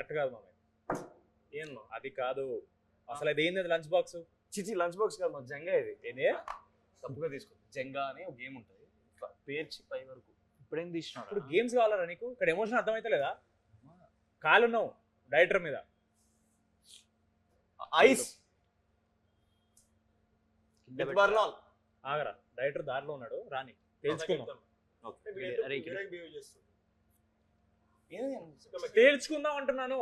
Correct కాదు మామ. ఏం అది కాదు అసలు, అది ఏంది లంచ్ బాక్స్? చిచి లంచ్ బాక్స్ కాదు, జంగా ఇది. ఏంది తప్పుగా తీసుకో. జంగా అనే ఒక గేమ్ ఉంటుంది, ఇట్లా పేర్చి పై వరకు. ఇప్పుడేం తీసినా ఇప్పుడు గేమ్స్ కావాలరా నీకు? ఇక్కడ ఎమోషన్ అర్థమైతే లేదా? కాలున్నావు డైరెక్టర్ మీద. ఐస్ ఆగరా, డైరెక్టర్ దారిలో ఉన్నాడు, రాని తెలుసుకుందాం. తేల్చుకుందాం అంటున్నాను.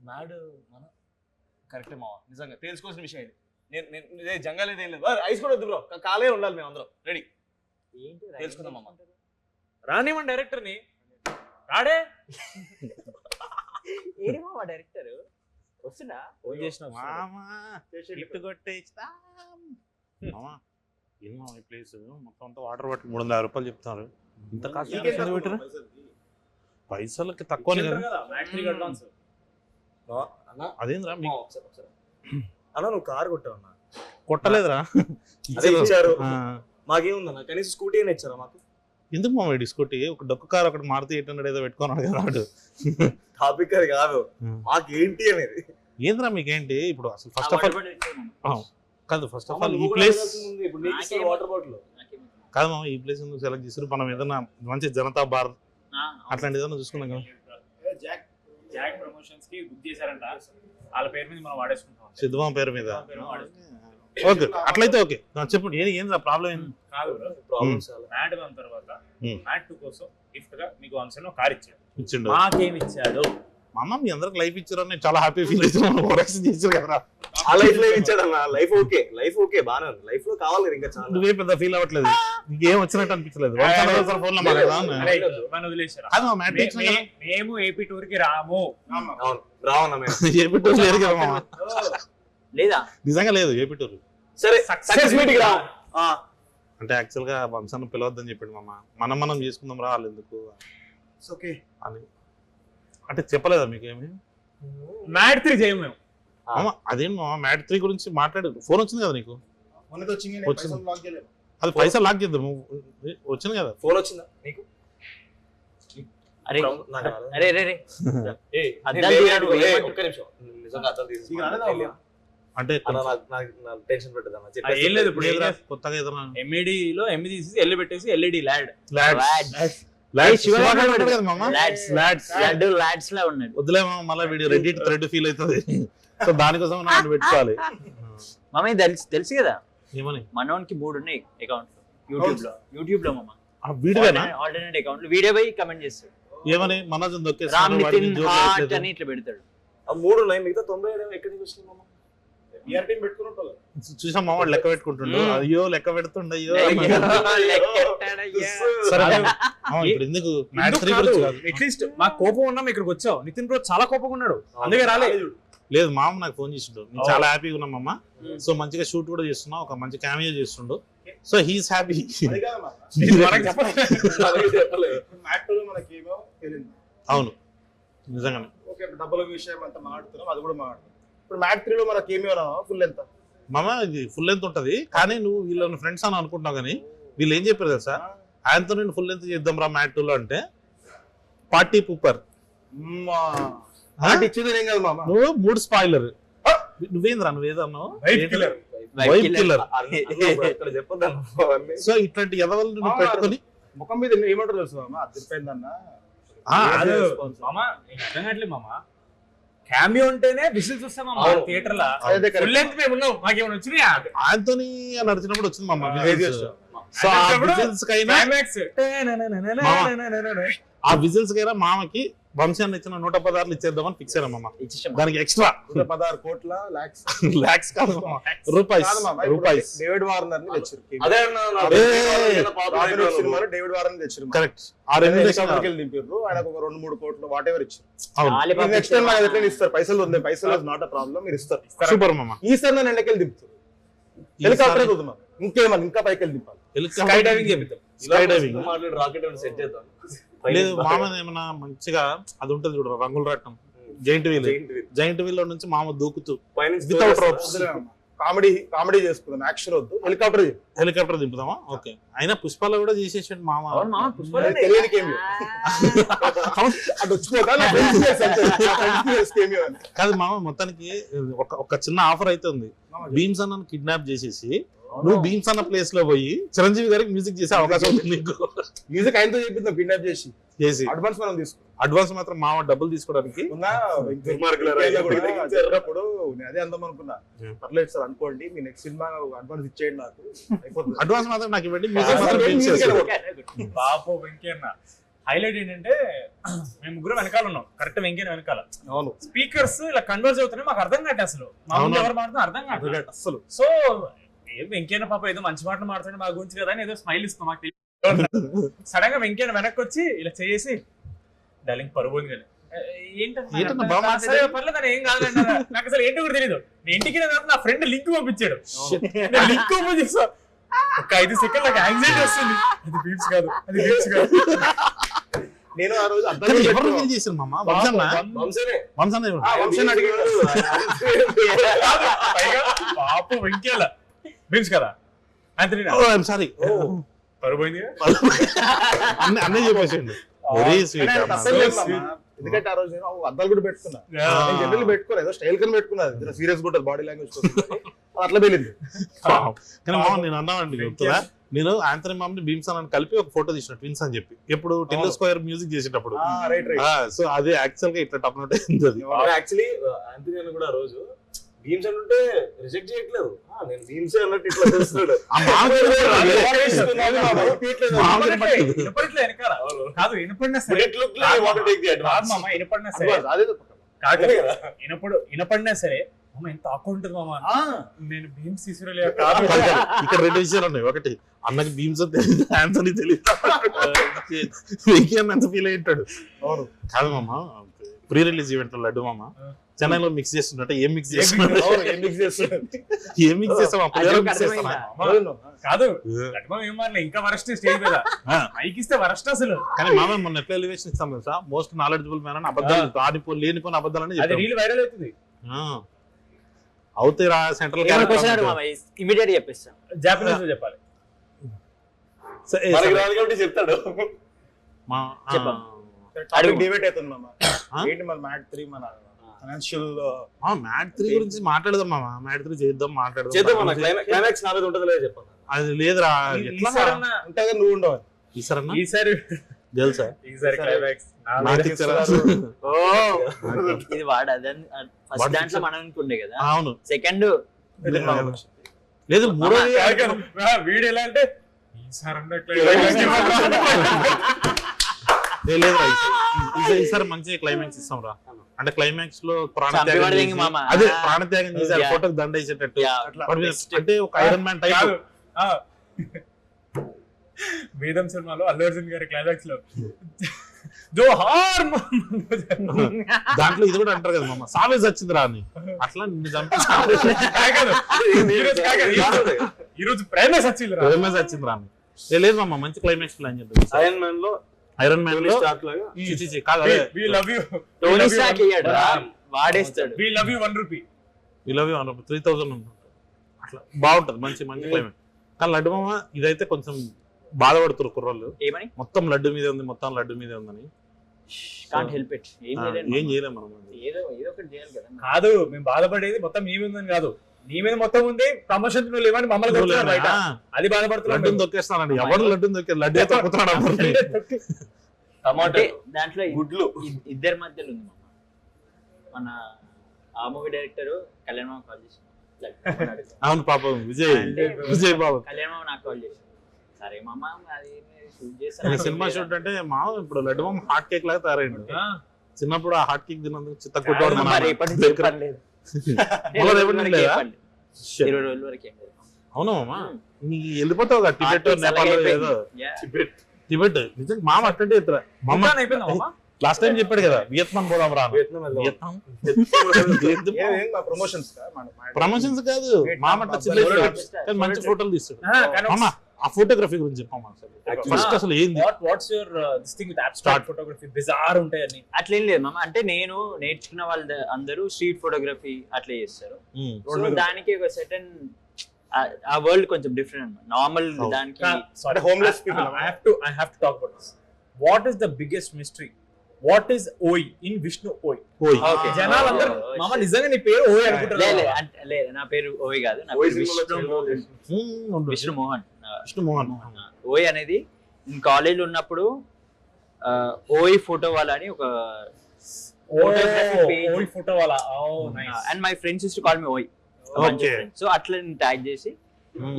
మ్యాడ్ మన కరెక్టే మావా, నిజంగా తేల్చుకోవాల్సిన విషయం ఇది. నేను జంగా లేదు, ఏం లేదు. ఐస్ కూడా వద్దు బ్రో, కాలే ఉండాలి. మేము అందరం రెడీ. ఏంటి తెలుసుకుందాం అమ్మ. రానివ్వండి డైరెక్టర్ని. రాడే ఏడి మామ డైరెక్టర్ వస్తున్నా? ఫోన్ చేసిన ఇట్టు కొట్టేస్తా. ఏమో ఈ ప్లేస్ మొత్తం అంతా వాటర్ బాటిల్ 300 రూపాయలు చెప్తున్నారు. ఇంత కాస్ట్ పెట్టరా? పైసలకి తక్కువ అదేంద్రా మీకు అలా నువ్వు కారు కొట్టావు అన్న. కొట్టలేదురా? అదే ఇచ్చారు. మాకేముందన్న, కనీసం స్కూటీ అయినా ఇచ్చారా మాకు? ఎందుకు మా వీడి స్కూటీ? ఒక డొక్క కారు ఒకటి మారుతి 800 ఏదో పెట్టుకున్నాడు కదా వాడు. టాపిక్ అది కాదు, మాకేంటి అనేది. ఏంద్రా మీకేంటి ఇప్పుడు? అసలు ఫస్ట్ ఆఫ్ ఆల్ కాదు, ఫస్ట్ ఆఫ్ ఆల్ ఈ ప్లేస్ వాటర్ బాటిల్ కాదు మామ, ఈ ప్లేస్ నువ్వు సెలెక్ట్ చేసారు. మనం ఏదైనా మంచి జనతా బార్ అట్లాంటి ఏదైనా చూసుకున్నాం కదా. జాక్ ప్రమోషన్స్ కి బుక్ చేశారంట, వాళ్ళ పేరు మీద మనం వాడేసుకుంటాం. సిద్ధుమామ పేరు మీద. ఓకే, అట్లయితే ఓకే. చెప్పండి ఏంద్రా ప్రాబ్లం ఏంది? కాదు మ్యాట్ 1 తర్వాత మ్యాట్ 2 కోసం గిఫ్ట్ గా మీకు వంశంలో కార్ ఇచ్చాడు. ఇచ్చిండు. మాకేమి ఇచ్చాడు? మామ మీ అందరికి లైఫ్ ఇచ్చారని చాలా హ్యాపీ ఫీల్ అవుతున్నాను. ఓరక్షన్ చేశారు కదా. ఆ లైఫ్ లో ఇచ్చాడన్న. లైఫ్ ఓకే, లైఫ్ ఓకే, బానే ఉంది. లైఫ్ లో కావాలి ఇంకా చాలా. నువ్వే పెద్ద ఫీల్ అవ్వట్లేదు, నీకేం వచ్చినట్టు అనిపించలేదు. ఫోన్ లో మేము ఏపీ టూర్ కి రాము. రావన్నా మేము ఏపీ టూర్ లేదు కదా మామ. లేదా? నిజంగా లేదు ఏపీ టూర్. సరే సక్సెస్ మీటింగ్ రా. అంటే యాక్చువల్ గా వంశాన్ని పిలవద్దని చెప్పాడు మామ. మనం చేసుకుందాం రా, వాళ్ళు ఎందుకు ఓకే అని. అంటే చెప్పలేదా మీకేమి? మ్యాట్ 3 చేయము మేము. అదేం మామ, మ్యాట్ 3 గురించి మాట్లాడు. ఫోన్ వచ్చింది కదా నీకు? వచ్చింది. అది పైసలు లాక్ చేద్దాం. వచ్చింది కదా. ఫోన్ వచ్చిందా నీకు? అరే అరే అరే ఒక్క నిమిషం, నిజంగా అర్థం తీసి అంటే టెన్షన్ పెట్టదమ్మా. ఏం లేదు, ఇప్పుడు కొత్తగా ఏదైనా ఎంఈడి లో ఎంఈ తీసి ఎల్లు పెట్టేసి ఎల్ఈడి ల్యాడ్ వద్దులే మళ్ళీ వీడియో రెడ్డిట్ థ్రెడ్ ఫీల్ అవుతుంది. సో దానికోసం మనం పెట్టుకోవాలి. మామ తెలుసు కదా ఏమని? మనోనికి 3 ఉన్నాయి అకౌంట్ యూట్యూబ్ లో మామ. వీడియోనా? ఆల్టర్నేట్ అకౌంట్ వీడియో పోయి కమెంట్ చేస్తాడు. ఏమని? మనోజ్ రామ్ నితిన్ హార్ట్ అని ఇట్లా పెడతాడు. ఆ 3 ఉన్నాయి, మిగతా 90 ఎక్కడి నుంచి వచ్చినాయి మామ? చూసా మామ లెక్క పెట్టుకుంటుండు. అయ్యో లెక్క పెడుతుండ. అయ్యో ఇప్పుడు ఎందుకు అట్లీస్ట్ మాకు కోపం ఉన్నా ఇక్కడికి వచ్చావు. నితిన్ బ్రో చాలా కోపంగా ఉన్నాడు, అందుకే రాలేదు. లేదు మామ నాకు ఫోన్ చేసిండు, నేను చాలా హ్యాపీగా ఉన్నామమ్మ. సో మంచిగా షూట్ కూడా చేస్తున్నా, ఒక మంచి క్యామియో చేస్తుండు. So he's happy. అవును నిజంగానే. డబ్బుల విషయం అంతా మాట్లాడుతున్నాం, అది కూడా మాట్లాడుతున్నాం. ఇప్పుడు మ్యాట్ 3 లో మనకి ఏమి ఫుల్ ఎంత మామ? ఇది ఫుల్ లెంత్ ఉంటది, కానీ నువ్వు వీళ్ళని ఫ్రెండ్స్ అని అనుకుంటున్నావు. కానీ వీళ్ళు ఏం చెప్పారు కదా సార్, ఆయనతో నేను ఫుల్ లెంత్ చేద్దాం రా మ్యాట్ 2 లో అంటే పార్టీ పూపర్ ఇచ్చింది ఏం కాదు మామ. నువ్వు 3 స్పాయిలర్. నువ్వేంద్రా నువ్వేదన్నావు? Wife killer. సో ఇట్లాంటి ఎదవలు నువ్వు పెట్టుకొని ముఖం మీద ఏమంటారు తెలుసు మామ? అదిరిపోయిందన్న. క్యామియో ఉంటేనే విసిల్స్ వస్తాం థియేటర్ లో. మాకేమైనా వచ్చినాయా? ఆయనతోని నడిచినప్పుడు వచ్చింది మామ. సో ఆ విజిల్స్ కైనా మామకి వంశాన్ని ఇచ్చిన 116 ఇచ్చేద్దామని ఫిక్స్ అయ్యాం మామ. దానికి ఎక్స్ట్రా 116 కోట్ల లాక్స్ కాదు రూపాయస్. డేవిడ్ వార్నర్ ని తెచ్చారు. డేవిడ్ వార్నర్ తెచ్చారు. కరెక్ట్. దింపారు. ఆయనకు ఒక 2-3 కోట్లు వాట్ ఎవర్ ఇచ్చారు. నెక్స్ట్ టైం నాకు ఎట్లా ఇస్తారు? పైసలు ఉంది, పైసలు నాట్ అ ప్రాబ్లం, మీరు ఇస్తారు. సూపర్ మామ. ఈసారి నన్ను ఎండకెళ్ళి దింపుతారు. హెలికాప్టర్ చూద్దాం, ఇంకేమన్నా ఇంకా పైకి వెళ్ళి దింపాలి. స్కై డైవింగ్ చెప్తాం. స్కై డైవింగ్ రాకెట్ సెట్ చేద్దాం. లేదు మామ, ఏమన్నా మంచిగా అది ఉంటది చూడ, రంగుల రాటం, జైంట్ వీల్. జైంట్ వీల్ లో నుంచి మామ దూకుతూ వితౌట్ రోప్స్ కామెడీ చేసుకుందాం, యాక్షన్ వద్దు, హెలికాప్టర్ దింపుదామా? ఓకే. అయినా పుష్పాలు కూడా చేసేసాడు మామ. అవును మామ పుష్పలు తెలియని cameo. అటు వచ్చిపోతా నా friends చేశాను, నా friends cameo అని. కాదు మామ, మొత్తానికి ఒక చిన్న ఆఫర్ అయితే ఉంది. భీమ్స్ అన్న కిడ్నాప్ చేసేసి నువ్వు భీమ్స్ అన్న ప్లేస్ లో పోయి చిరంజీవి గారికి మ్యూజిక్ చేసే అవకాశం ఉంది నీకు. మ్యూజిక్ ఆయనతో చేపిద్దాం, కిడ్నాప్ చేసి అడ్వాన్స్ మనం తీసుకుంటాం. అడ్వాన్స్ మాత్రం మామ డబ్బులు తీసుకోవడానికి చెప్పినప్పుడు నేను అదే అందాం అనుకున్నా. పర్లేదు సార్ అనుకోండి, మీ నెక్స్ట్ సినిమా అడ్వాన్స్ ఇచ్చేయండి నాకు, అయిపోతుంది. అడ్వాన్స్ మాత్రం నాకు ఇవ్వండి, మ్యూజిక్ మాత్రం నేను చేస్తాను. బాపు వెంకన్న హైలైట్ ఏంటంటే మేము ముగ్గురు వెనకాల ఉన్నాం, కరెక్ట్ వెంకన్న వెనకాల. అవును, స్పీకర్స్ ఇలా కన్వర్జ్ అవుతున్నాయి, మాకు అర్థం కాదు అసలు మా ముందు ఎవరు మాట్లాడుతున్నా అర్థం కాదు అసలు. సో వెంకన్న పాప ఏదో మంచి మాటలు మాట్లాడి మా గురించి కదా అని ఏదో స్మైల్ ఇస్తాం మాకు తెలియదు. సడన్ గా వెంకన్న వెనక్కి వచ్చి ఇలా చేసి డార్లింగ్ పరువు ఉంది కానీ ఏంటన్నా బాగా మాట్లాడాడు? పర్లేదు అని ఏం కాదండి, నాకు అసలు ఏంటో కూడా తెలియదు. నేను ఇంటికి నా ఫ్రెండ్ లింక్ పంపించాడు, లింక్ ఓపెన్ చేసా, ఒక 5 సెకండ్ నాకు యాంగ్జైటీ వస్తుంది, అది బీట్స్ కాదు, అది బీట్స్ కాదు. నేను ఆ రోజు కానీ ఎవరు రివీల్ చేశారు మామ? వంశన్న పాపు వెంకయ్య బీట్స్ కదా సారీ పరుపోయింది అన్నీ చెప్పేసిండు. Very sweet. ఎందుకంటే ఆ రోజు నేను అద్దాలు కూడా పెట్టుకున్నా, జనరల్ పెట్టుకోలేదు, ఏదో స్టైల్ కని పెట్టుకున్నా, సీరియస్ కూడా బాడీ లాంగ్వేజ్ అట్లా వెళ్ళింది. కానీ మామ నేను అన్నానండి చెప్తున్నా, నేను ఆంథనీ మామ్ని భీమ్స్ అని కలిపి ఒక ఫోటో తీసిన ట్విన్స్ అని చెప్పి, ఎప్పుడు టిల్లు స్క్వేర్ మ్యూజిక్ చేసేటప్పుడు. సో అది యాక్చువల్ గా ఇట్లా టప్ నోట్ అయింది. అది యాక్చువల్లీ ఆంథనీ అని కూడా ఆ రోజు భీమ్స్ అంటే రిజెక్ట్ చేయట్లేదు, నేను భీమ్స్ అన్నట్టు ఇట్లా తెలుస్తున్నాడు. కాదు వినపడినా సరే వినపడినా సరే అమ్మ ఎంత ఆకు ఉంటుంది మామ, నేను భీమ్స్ తీసుకురాలే. ఇక్కడ 2 విషయాలు ఉన్నాయి. ఒకటి, అన్నకి భీమ్స్ తెలియదు, ఆంథనీ తెలియదు, ఎంత ఫీల్ అయ్యింటాడు. కాదు మామ, ప్రీ రిలీజ్ ఈవెంట్ లో లడ్డు మామ చెన్నైలో మిక్స్ చేస్తున్నట్టు ఏం మిక్స్ చేస్తున్నా కాదు ఏం మారలే, ఇంకా వరస్ట్ స్టేజ్ మీద మైక్ ఇస్తే వరస్ట్ అసలు. కానీ మామ మొన్న ఎట్లా ఎలివేషన్ ఇస్తాం తెలుసా, మోస్ట్ నాలెడ్జబుల్ మ్యాన్ అని అబద్ధాలు లేనిపోయిన అబద్ధాలని అది రీల్ వైరల్ అవుతుంది. అవుతాయి సెంట్రల్ ఇమిడియట్ చెప్పేస్తాం, జాపనీస్ లో చెప్పాలి చెప్తాడు. డిబేట్ అవుతుంది మామ, ఏంటి మన మ్యాట్ 3 మన ఫైనాన్షియల్ మ్యాట్ 3 గురించి మాట్లాడదాం మామ, మ్యాట్ 3 చేద్దాం మాట్లాడదాం. క్లైమాక్స్ నా మీద ఉంటది లేదు చెప్పాను, అది లేదురా ఉంటాగా నువ్వు ఉండవు ఈసారి తెలుసా ఈసారి క్లైమాక్స్ ఇది వాడు అదని ఫస్ట్ దాంట్లో మనం అనుకుండే కదా. అవును, సెకండ్ లేదు మూడో వీడు ఎలా అంటే ఈసారి మంచి క్లైమాక్స్ ఇస్తాం రా, అంటే క్లైమాక్స్ లో ప్రాణత్యాగం చేసి ఫోటోకి దండ వేసేటట్టు, అంటే ఒక ఐరన్ మ్యాన్ టైప్. వేదం సినిమాలో అల్లు అర్జున్ గారి క్లైమాక్స్ లో దాంట్లో ఇది కూడా అంటారు కదా మామ, సావేజ్ వచ్చింది రా అని, అట్లా నిన్ను చంపి ఈరోజు ప్రేమేస్ వచ్చింది రా అని. లేదు మామ, మంచి క్లైమాక్స్ ప్లాన్ చేద్దాం. ఐరన్ మ్యాన్ లో వాడేస్తాడు we love you 1 rupee 3000 అట్లా బాగుంటది, మంచి క్లైమాక్స్. కానీ లడ్డు మామ ఇదైతే కొంచెం బాధపడుతున్నారు కుర్రోళ్ళు, మొత్తం లడ్డు మీదే ఉంది, మొత్తం లడ్డు మీదే ఉందని. ఏం చేయలేం మనం, కాదు మేము బాధపడేది మొత్తం మీ మీద ఉందని కాదు, నీ మీద మొత్తం ఉంది, ప్రమోషన్ లేవని మమ్మల్ని అది బాధపడుతున్నా. లడ్డుని తొక్కేస్తానండి, ఎవరు లడ్డుని తొక్కే లడ్డే తొక్కుతున్నాడు. దాంట్లో గుడ్లు ఇద్దరి మధ్యలో ఉంది మన ఆ మూవీ డైరెక్టర్ కళ్యాణ్ మామ కాల్ చేసి. అవును పాపం విజయ్ బాబు కళ్యాణ్ మామ నాకు కాల్ చేసి, సరే మామ అది సినిమా షూట్ అంటే మామ ఇప్పుడు లడ్డు మామ హాట్ కేక్ లాగా తయారైండు. చిన్నప్పుడు ఆ హాట్ కేక్ తిన్నందుకు చిత్త కొట్టేవాడు. 20 రోజుల వరకు అవునా మామ, నీ వెళ్ళిపోతావు టిబెట్ నేపాల్ ఏదో టిబెట్. నిజంగా మామ అట్టంటే లాస్ట్ టైం చెప్పాడు కదా, వియత్నాం పోదాం రా. ప్రమోషన్స్ కాదు, మామ మంచి ఫోటోలు తీస్తాడు. ఆ ఫోటోగ్రఫీ గురించి చెప్పమ్మా ఫస్ట్ అసలు ఏంది what's your this thing with abstract photography bizarre ఉంటాయని అట్లేం లేదు మామ. అంటే నేను నేర్చుకున్న వాళ్ళు అందరూ స్ట్రీట్ ఫోటోగ్రఫీ అట్లా చేస్తారు. సో దానికి ఒక సెటన్ ఆ వరల్డ్ కొంచెం డిఫరెంట్ అన్నమాట. నార్మల్ దానికి sorry homeless people. I have to talk about this. What is the biggest mystery? What is OI in Vishnu OI? ఓయ్ Okay. జనాలందరూ Oh, మామ నిజంగా నీ పేరు OI అనుకుంటారు. లేదు నా పేరు ఓయ్ కాదు, నా పేరు విష్ణు మోహన్. విష్ణు మోహన్ ఓయ్ అనేది నేను కాలేజ్ లో ఉన్నప్పుడు ఓయ్ ఫోటో వాళ్ళ అని ఒక OI ఫోటో వాళ్ళ. Nice. And my friends use to call me ఓయ్. Okay. సో అట్లా నేను ట్యాగ్ చేసి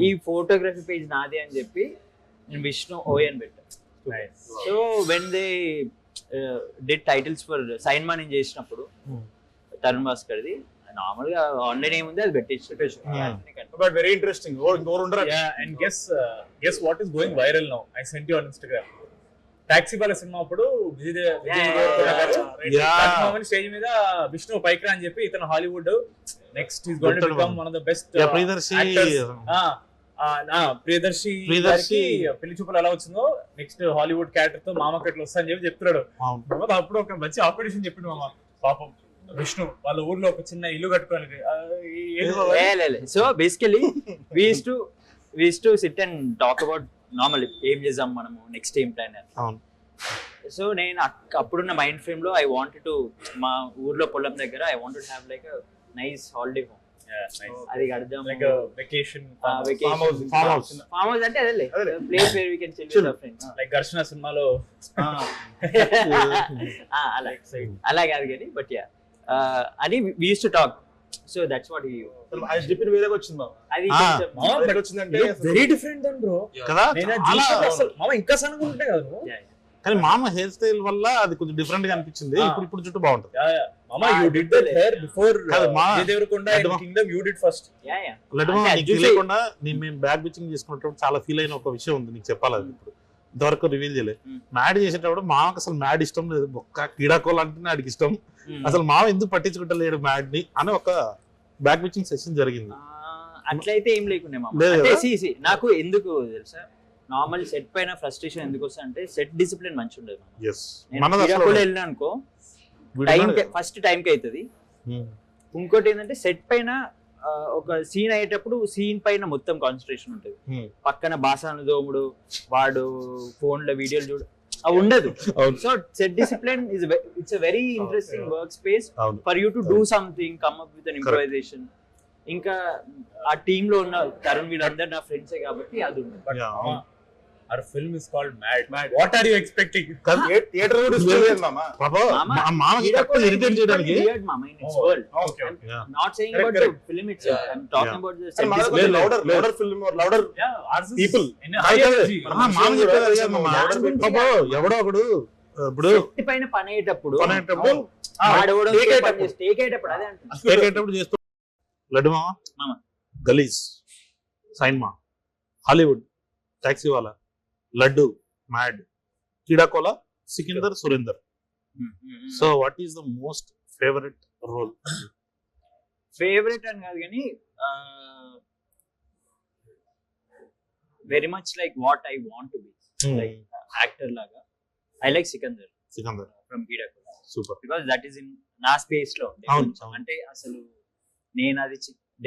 ఈ ఫోటోగ్రఫీ పేజ్ నాది అని చెప్పి నేను విష్ణు ఓయ్ అని పెట్టాను. So when they did titles for Sainma నేను చేసినప్పుడు తరుణ్ భాస్కర్ది నార్మల్ గా ఆన్లైన్ ఏముంది అది పెట్టేసి బట్ వెరీ ఇంట్రెస్టింగ్. ఇంకోరు ఉండరు. Yeah, and guess what is going viral now? I sent you on Instagram. Taxi Bala cinema అప్పుడు స్టేజ్ మీద విష్ణు పైకి అని చెప్పి ఇతను Hollywood next is going to become one of the best Priyadarshi గారికి పెళ్లి చూపులు ఎలా వచ్చిందో నెక్స్ట్ హాలీవుడ్ క్యారెక్టర్ తో మామకట్లు వస్తా అని చెప్పి చెప్తున్నాడు. అప్పుడు ఒక మంచి ఆపరేషన్ చెప్పిండు మామ. పాపం విష్ణు వాళ్ళ ఊర్లో ఒక చిన్న ఇల్లు కట్టుకోవాలి. So basically we use to sit and talk about normal ఏం చేద్దాం మనము నెక్స్ట్ ఏం ప్లాన్ అని. సో నేను అప్పుడున్న మైండ్ ఫ్రేమ్ లో ఐ వాంటెడ్ టు మా ఊర్లో పొలం దగ్గర I wanted to have like nice holiday home. అది కడదాం లైక్ వెకేషన్ ఫామ్ హౌస్ అంటే అదే place where we can chill with our friends like Gharshana సినిమాలో అలా కాదు కానీ బట్ యా అని we use to talk. So that's what he చెప్పిన వేరేగా వచ్చింది బాబు. అది వేరేగా వచ్చిందంటే వెరీ డిఫరెంట్ దెన్ బ్రో. కదా మామ ఇంకా సన్నగా ఉంటాయి కదా బ్రో. కానీ మామ హెయిర్ స్టైల్ వల్ల అది కొంచెం డిఫరెంట్ గా అనిపించింది. ఇప్పుడు జుట్టు బాగుంటుంది. మామ you did that hair before కాదు, మా Devarakonda in Kingdom you did first. Laddu నీకు తెలియకుండా మేము బ్యాక్ బిచ్చింగ్ చేసుకున్నప్పుడు చాలా ఫీల్ అయిన ఒక విషయం ఉంది, నీకు చెప్పాలి. అది ఇప్పుడు ఇంతవరకు రివీల్ చేయలేదు. మ్యాడ్ చేసేటప్పుడు మామకు అసలు మ్యాడ్ ఇష్టం లేదు, ఒక్క క్రీడాకోలు అంటే ఆడికి ఇష్టం. అసలు మామ ఎందుకు పట్టించుకుంటలేడు మ్యాడ్ ని అని ఒక బ్యాక్ బిచ్చింగ్ సెషన్ జరిగింది. అట్లయితే ఏం లేకుండా నాకు ఎందుకు తెలుసా నార్మల్ సెట్ పైన ఫ్రస్ట్రేషన్ ఎందుకు వస్తా అంటే సెట్ డిసిప్లిన్ మంచి ఉండదు. వెళ్ళినా అనుకో ఫస్ట్ టైం కి అవుతుంది. ఇంకోటి ఏంటంటే సెట్ పైన ఒక సీన్ అయ్యేటప్పుడు సీన్ పైన మొత్తం కాన్సన్ట్రేషన్ ఉంటుంది. పక్కన బాసాను దోముడు వాడు ఫోన్ లో వీడియోలు చూడు అవి ఉండదు. So set discipline it's very interesting work space for you to do something, come up with an improvisation. ఇంకా ఆ టీమ్ లో ఉన్న తరుణ్ వీళ్ళందరూ నా ఫ్రెండ్సే కాబట్టి అది ఉండదు. Our film is called Mad. What are you expecting? Theatre కూడా ఇష్టలేదు మామ. మామకి కరెక్ట్ ఇరిటేట్ చేయడానికి not saying about the film itself. I'm talking about the set discipline. louder film or louder people. మామ చెప్పేది ఎవడో ఒకడు ఇప్పుడు set పైన పని అయ్యేటప్పుడు చేస్తూ లడ్డు మామ గలీజ్ సైన్మా హాలీవుడ్ టాక్సీ వాలా Laddu MAD Keedaa Cola Sikindar Surender. So what is the most favourite role? Favourite అని కాదు కానీ very much like what I want to be like actor లాగా I like Sikandar from Keedaa Cola. Super. Because that is in నా స్పేస్ లో అంటే అసలు నేను అది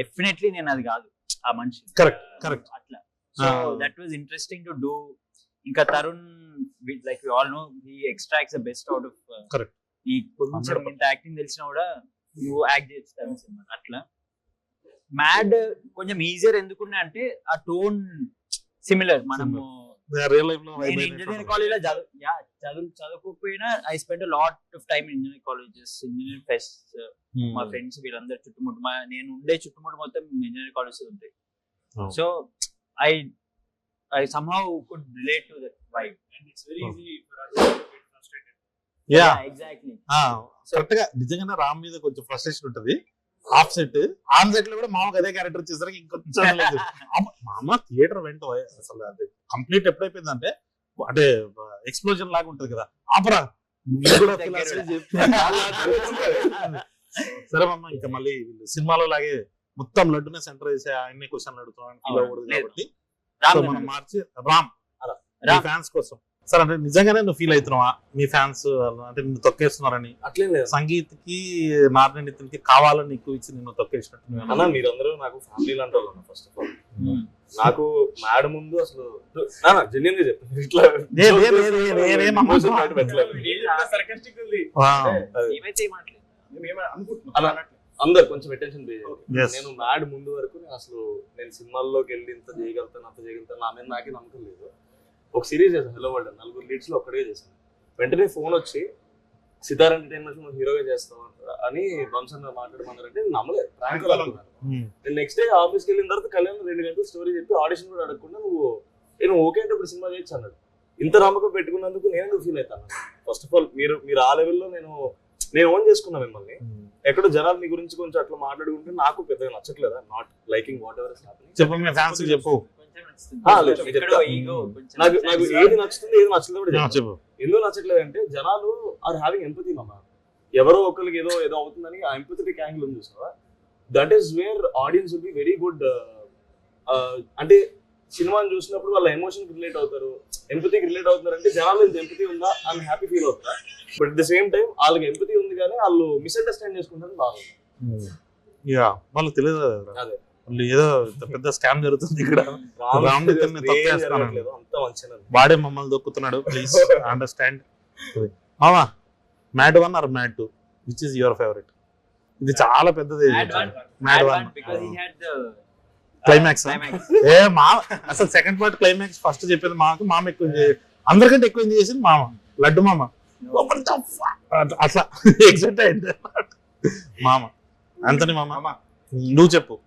డెఫినెట్లీ నేను అది కాదు ఆ మనిషి. కరెక్ట్ అట్లా. So that was interesting to do. ఇంకా Tarun like we all know he extracts the best out of correct. ఈ కొంచెం ఇంత యాక్టింగ్ తెలిసినా కూడా నువ్వు యాక్ట్ చేస్తావు సినిమా. అట్లా మ్యాడ్ కొంచెం ఈజియర్ ఎందుకున్నా అంటే ఆ టోన్ సిమిలర్. మనము ఇంజనీరింగ్ కాలేజ్ లో చదువుకోకపోయినా I spend lot of time in engineering colleges, engineering fest. మా ఫ్రెండ్స్ వీళ్ళందరూ చుట్టుముట్టు నేను ఉండే చుట్టుముట్టు మొత్తం ఇంజనీరింగ్ కాలేజెస్ ఉంటాయి. So I somehow could relate to that vibe, and it's very easy for us to get frustrated. Yeah, exactly. Correct గా నిజంగానే రామ్ మీద కొంచెం ఫ్రస్ట్రేషన్ ఉంటది. ఆఫ్ సెట్ ఆన్ సెట్ లో కూడా మామకు అదే క్యారెక్టర్ వచ్చేసరికి ఇంకొంచెం లేదు. మామ థియేటర్ వెంట అసలు అది కంప్లీట్ ఎప్పుడైపోయిందంటే అంటే ఎక్స్ప్లోజన్ లాగా ఉంటది కదా. ఆపరా సరే మామ ఇంకా మళ్ళీ సినిమాలో లాగే మొత్తం లడ్డునే సెంటర్ చేసి ఆయన్ని క్వశ్చన్లు అడుగుతున్నాను కాబట్టి సో మనం మార్చి రామ్ మీ ఫ్యాన్స్ కోసం సార్ అంటే నిజంగానే నువ్వు ఫీల్ అవుతున్నావా మీ ఫ్యాన్స్ అంటే నిన్ను తొక్కేస్తున్నారని? అట్లేం లేదు సంగీత్కి నారాయణ నితిన్కి కావాలని ఎక్కువ ఇచ్చి నిన్ను తొక్కేసినట్టు అన్న. మీరందరూ నాకు ఫ్యామిలీ లాంటి వాళ్ళు ఫస్ట్ ఆఫ్ ఆల్. నాకు మ్యాడ్ ముందు అసలు జెన్యున్ గా చెప్పాను ఇట్లా అందరు కొంచెం అటెన్షన్ పే చేయాలి. నేను మ్యాడ్ ముందు వరకు నేను సినిమాల్లోకి వెళ్ళి ఇంత చేయగలుగుతాను అంత చేయగలుగుతాను నా మీద నాకే నమ్మకం లేదు. ఒక సిరీస్ చేశాను హలో వరల్డ్, 4 లీడ్స్ లో ఒక్కడే చేశాను. వెంటనే ఫోన్ వచ్చి సితార్ ఎంటర్టైన్మెంట్స్ నువ్వు హీరోగా చేస్తావు అని వంశన్ మాట్లాడమన్నారంటే నేను నమ్మలేదు. నేను నెక్స్ట్ డే ఆఫీస్కి వెళ్ళిన తర్వాత కళ్యాణ్ 2 గంటలు స్టోరీ చెప్పి ఆడిషన్ కూడా అడగకుండా నేను ఓకే అంటే ఇప్పుడు సినిమా చేయొచ్చు అన్నాడు. ఇంత నమ్మకం పెట్టుకున్నందుకు నేను ఫీల్ అవుతాను. ఫస్ట్ ఆఫ్ ఆల్ మీరు ఆ లెవెల్లో నేను ఓన్ చేసుకున్నా మిమ్మల్ని. ఎక్కడో జనాలు మీ గురించి కొంచెం అట్లా మాట్లాడుకుంటే నాకు పెద్దగా నచ్చట్లేదు. నాట్ లైకింగ్ వాట్ ఎవర్ చెప్పు మీ ఫ్యాన్స్ చెప్పు. నాకు ఏది నచ్చుతుంది ఏది నచ్చలేదు కూడా చెప్పు. ఎందుకు నచ్చట్లేదు అంటే జనాలు ఆర్ హ్యావింగ్ ఎంపతి మామ. ఎవరో ఒకరికి ఏదో అవుతుందని ఆ ఎంపథెటిక్ యాంగిల్ ఉంది చూసావా, that is where audience will be very good. అంటే సినిమాని చూసినప్పుడు వాళ్ళ ఎమోషన్ రిలేట్ అవుతారు, ఎంపతికి రిలేట్ అవుతారు. అంటే జనాలు ఇంత ఎంపతి ఉందా అని హ్యాపీ ఫీల్ అవుతారా. But at the same time వాళ్ళకి ఎంపతి ఉంది కానీ వాళ్ళు మిస్అండర్స్టాండ్ చేసుకుంటారు బాగుంది. వాళ్ళకి తెలియదు అదే ఏదో పెద్ద స్కామ్ జరుగుతుంది ఇక్కడ. వాడే మమ్మల్ని దొక్కుతున్నాడు. Please understand. మామా MAD 1 or MAD 2 which is your favourite? ఇది చాలా పెద్దది. మ్యాడ్ 1 క్లైమాక్స్ ఏ మా అసలు సెకండ్ పార్ట్ క్లైమాక్స్ ఫస్ట్ చెప్పేది మామ ఎక్కువ అందరికంటే ఎక్కువ ఎంజాయ్ చేసింది మామ. లడ్డు మామ అట్లా ఎక్సైట్ అయింది మామ. అంతని మామ నువ్వు చెప్పు.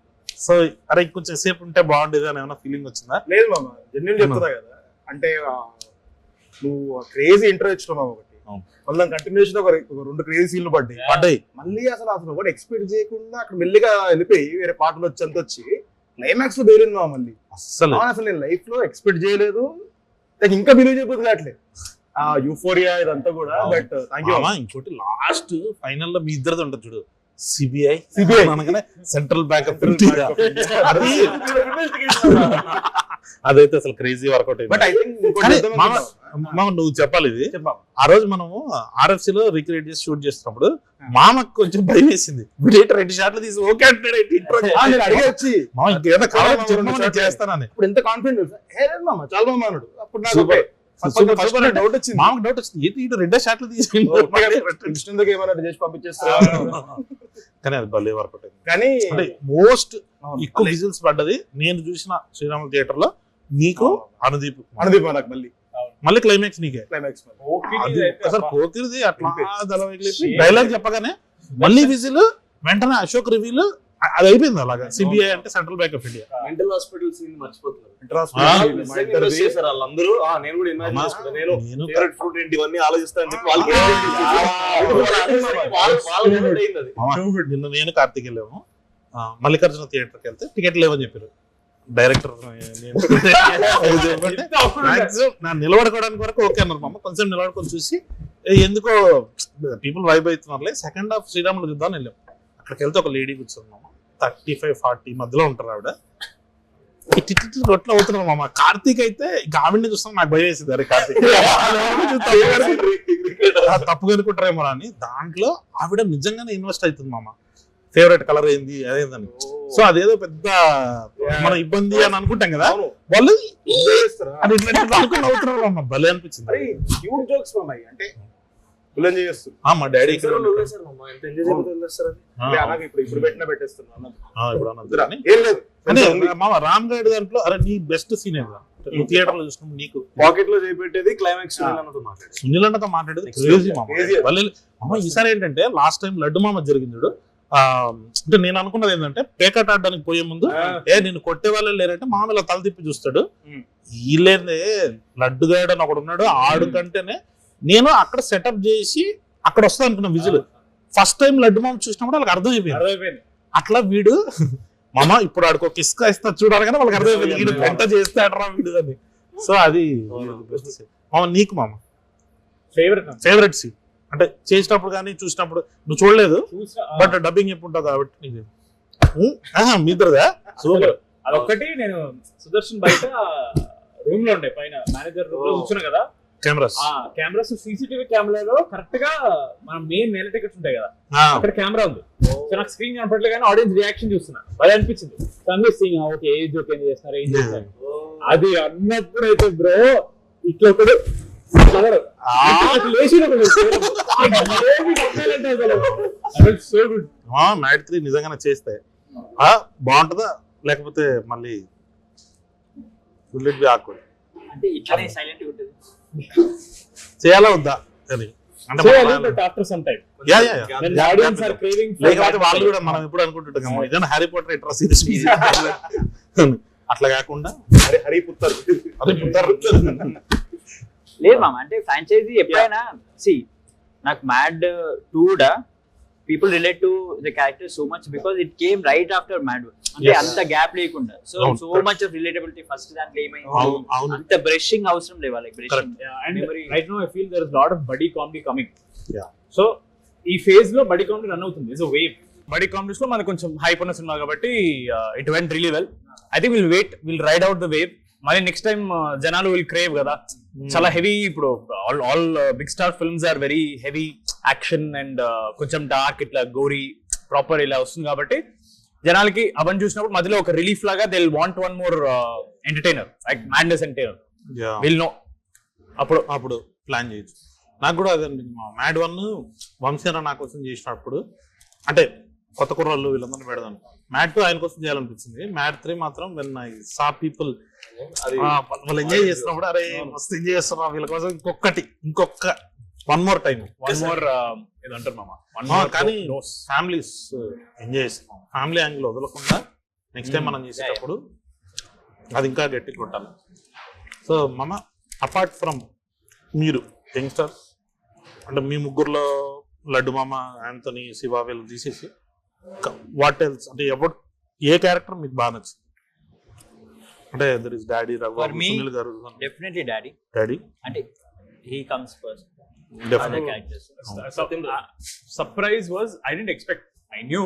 సో అరే కొంచెం సేపు ఉంటే బాగుండేది అని ఏమైనా ఫీలింగ్ వచ్చిందా? లేదు మామ, జెన్యూన్ చెప్తున్నా కదా. అంటే నువ్వు క్రేజీ ఇంట్రో ఇచ్చినావు మామ ఒకటి, మళ్ళీ కంటిన్యూషన్ ఒక 2 క్రేజీ సీన్లు పడ్డాయి. మళ్ళీ అసలు ఒకటి ఎక్స్పెక్ట్ చేయకుండా అక్కడ మెల్లిగా వెళ్ళిపోయి వేరే పాటలు వచ్చి క్లైమాక్స్ లో బేరింది మామ. మళ్ళీ అసలు నేను లైఫ్ లో ఎక్స్పెక్ట్ చేయలేదు, నాకు ఇంకా బిలీవ్ చేయబోతుంది అట్లే ఆ యూఫోరియా ఇదంతా కూడా. బట్ ఇంకోటి లాస్ట్ ఫైనల్ లో మీ ఇద్దరిది ఉంటుంది చూడు, సిబిఐ అనగానే సెంట్రల్ బ్యాంక్ ఆఫ్ ఇండియా, అదైతే అసలు క్రేజీ వర్కౌట్ అయింది. నువ్వు చెప్పాలి ఇది. ఆ రోజు మనము RFC లో రిక్రియేట్ చేసి షూట్ చేస్తున్నప్పుడు మామకు కొంచెం భయం వేసింది. 2 షాట్లు తీసి ఓకే అంటే ఇంకేదో కావాలి చేస్తానని ఇప్పుడు ఎంత కాన్ఫిడెంట్ మామ, చాలా మామ అన్నాడు. అప్పుడు డౌట్ వచ్చింది, మామకు డౌట్ వచ్చింది, ఏంటి 2 షాట్లు తీసి ఏమన్నా చేసి పంపించేస్తారు. కానీ అది భలే వర్కౌట్ అయింది. కానీ అంటే మోస్ట్ ఎక్కువ విజిల్స్ పడ్డది నేను చూసిన శ్రీరాములు థియేటర్ లో నీకు అనుదీప్ నాకు మళ్ళీ క్లైమాక్స్ నీకే. క్లైమాక్స్ అసలు పోకిరిది అట్లా డైలాగ్ చెప్పగానే మళ్ళీ విజిల్ వెంటనే అశోక్ రివ్యూలు అది అయిపోయింది. అలాగా సిబిఐ అంటే Central Bank of India. Mental hospital scene మర్చిపోతున్నారు అందరూ. నేను కూడా ఇమాజిన్ చేసుకున్నాను, నేను ఫేవరెట్ ఫుడ్ ఏంటి ఇవన్నీ ఆలోచిస్తాను చెప్పి నిన్న నేను కార్తీక్ వెళ్ళాము మల్లికార్జున థియేటర్కి వెళ్తే టికెట్ లేవని చెప్పారు డైరెక్టర్. నా నిలబడుకోవడానికి వరకు ఓకే అన్నారు మామ. కొంచెం నిలబడుకొని చూసి ఎందుకో పీపుల్ వైబ్ అవుతున్నారులే, సెకండ్ హాఫ్ శ్రీరాములు చూద్దాం వెళ్ళాం. అక్కడికి వెళ్తే ఒక లేడీ కూర్చుంది మామ, 35-40 మధ్యలో ఉంటారు ఆవిడ. రొట్లు అవుతున్నారు మామ. కార్తీక్ అయితే ఆవిడని చూస్తాం నాకు భయం వేసింది. అరే కార్తీక్ తప్పుగా అనుకుంటారేమో అని. దాంట్లో ఆవిడ నిజంగానే ఇన్వెస్ట్ అవుతుంది మామ. ఫేవరెట్ కలర్ ఏంది అదేందని. సో అదేదో పెద్ద మన ఇబ్బంది అని అనుకుంటాం కదా, వాళ్ళు అవుతున్నారు మామ. భలే అనిపించింది. మా డాడీ మామ రామ్ గైడ్ దాంట్లో అరే నీ బెస్ట్ సీన్ ఏదా థియేటర్ లో చూసినప్పుడు నీకు? పాకెట్ లో చేపెట్టేది క్లైమాక్స్ సునీల్ అన్నతో మాట్లాడేది. ఈసారి ఏంటంటే లాస్ట్ టైం లడ్డు మామ జరిగింది. అంటే నేను అనుకున్నది ఏంటంటే పేకాట ఆడడానికి పోయే ముందు నేను కొట్టే వాళ్ళే లేరంటే మామ ఇలా తల తిప్పి చూస్తాడు. వీళ్ళేందే లడ్డుగాడు అని ఒకడు ఉన్నాడు, ఆడు కంటేనే నేను అక్కడ సెటప్ చేసి అక్కడ వస్తా అనుకున్నా విజిల్. ఫస్ట్ టైం లడ్డు మామ చూసినప్పుడు వాళ్ళకి అర్థమైపోయింది. అట్లా వీడు మామ ఇప్పుడు ఆడికి ఒక ఇసుక ఇస్తా చూడాలి కానీ వాళ్ళకి అర్థమైపోయింది వీడు పెంట చేస్తాడరా వీడు అని. సో అది మామ నీకు మామ ఫేవరెట్ సీన్ అంటే చేసినప్పుడు కానీ చూసినప్పుడు నువ్వు చూడలేదు బట్ డబ్బింగ్ ఎప్పుడు ఉంటుంది కాబట్టి మీ ఇద్దరుగా సూపర్. అదొక్కటి నేను సుదర్శన్ బయట రూమ్ లో ఉండే పైన మేనేజర్ రూమ్ లో కూర్చున్నా కదా, కెమెరాస్ కెమెరాస్ సీసీటీవీ కెమెరాలో కరెక్ట్ గా మన మెయిన్ నెల టికెట్స్ ఉంటాయి కదా అక్కడ కెమెరా ఉంది. సో నాకు స్క్రీన్ కనపడలేదు కానీ ఆడియన్స్ రియాక్షన్ చూస్తున్నా, భలే అనిపించింది. ఓకే ఏ జోక్ ఏం చేస్తున్నారు ఏం చేస్తున్నారు అది అన్నప్పుడు అయితే బ్రో ఇట్లా ఒకడు సో గుడ్. మ్యాడ్ 3 నిజంగానే చేస్తే బాగుంటుందా లేకపోతే మళ్ళీ విల్ ఇట్ బి ఆక్వర్డ్ అంటే ఇట్లానే సైలెంట్ ఉంటుంది. చేయాలా వద్దా అని అంటే ఆఫ్టర్ సమ్ టైం లేకపోతే వాళ్ళు కూడా మనం ఎప్పుడు అనుకుంటుంటాం ఇదైనా హ్యారీ పాటర్ ఎట్రా సీరీస్ అట్లా కాకుండా హరిపుత్తర్ లేదు మామ, అంటే ఫ్రాంచైజీ ఎప్పుడైనా సి నాకు మ్యాడ్ 2 కూడా people relate to the character so much because it came right after Mad. అంటే అంత గ్యాప్ లేకుండా so much of relatability first దాంట్లో ఏమైంది అంత బ్రషింగ్ అవసరం లేదు వాళ్ళకి. Right now I feel there is lot of buddy comedy coming. So ఈ ఫేజ్ లో బడీ కామెడీ రన్ అవుతుంది. It's a wave. Buddy comedies లో మనకు కొంచెం హైప్ ఉన్న సినిమా కాబట్టి it went really well. I think will ride out the wave. మళ్ళీ నెక్స్ట్ టైం జనాలు విల్ క్రేవ్ కదా, చాలా హెవీ. ఇప్పుడు all big star films are very heavy action and కొంచెం డార్క్ ఇట్లా గోరీ ప్రాపర్ ఇలా వస్తుంది కాబట్టి జనాలకి అవన్నీ చూసినప్పుడు మధ్యలో ఒక రిలీఫ్ లాగా they will want one more entertainer like madness entertainer will know. అప్పుడు ప్లాన్ చేయొచ్చు. నాకు కూడా అదే మ్యాడ్ 1 వంశీరా నా కోసం చేసినప్పుడు అంటే కొత్త కుర్రాళ్ళు వీళ్ళందరినీ పెడదాం. మ్యాడ్ 2 ఆయన కోసం చేయాలనిపించింది. మ్యాడ్ 3 మాత్రం వెన్ ఐ సా పీపుల్ వాళ్ళు ఎంజాయ్ చేస్తున్నప్పుడు అరే మస్తు ఎంజాయ్ చేస్తున్నా వీళ్ళ కోసం ఇంకొక వన్ మోర్ టైం ఏదంటారు మామ. కానీ ఫ్యామిలీస్ ఎంజాయ్ చేస్తున్నాం. ఫ్యామిలీ యాంగిల్ వదలకుండా నెక్స్ట్ టైం మనం చేసేటప్పుడు అది ఇంకా గట్టి కొట్టాలి. సో మామ అపార్ట్ ఫ్రమ్ మీరు యంగ్స్టర్స్ అంటే మీ ముగ్గురులో లడ్డు మామ, యాంథనీ, శివ వీళ్ళు తీసేసి వాట్ ఎల్స్ అంటే ఏ క్యారెక్టర్ మీకు బాగా నచ్చింది? అంటే there is daddy, Raghu, Sunil garu. Definitely daddy అంటే he comes first. Other characters. Surprise was I didn't expect. I knew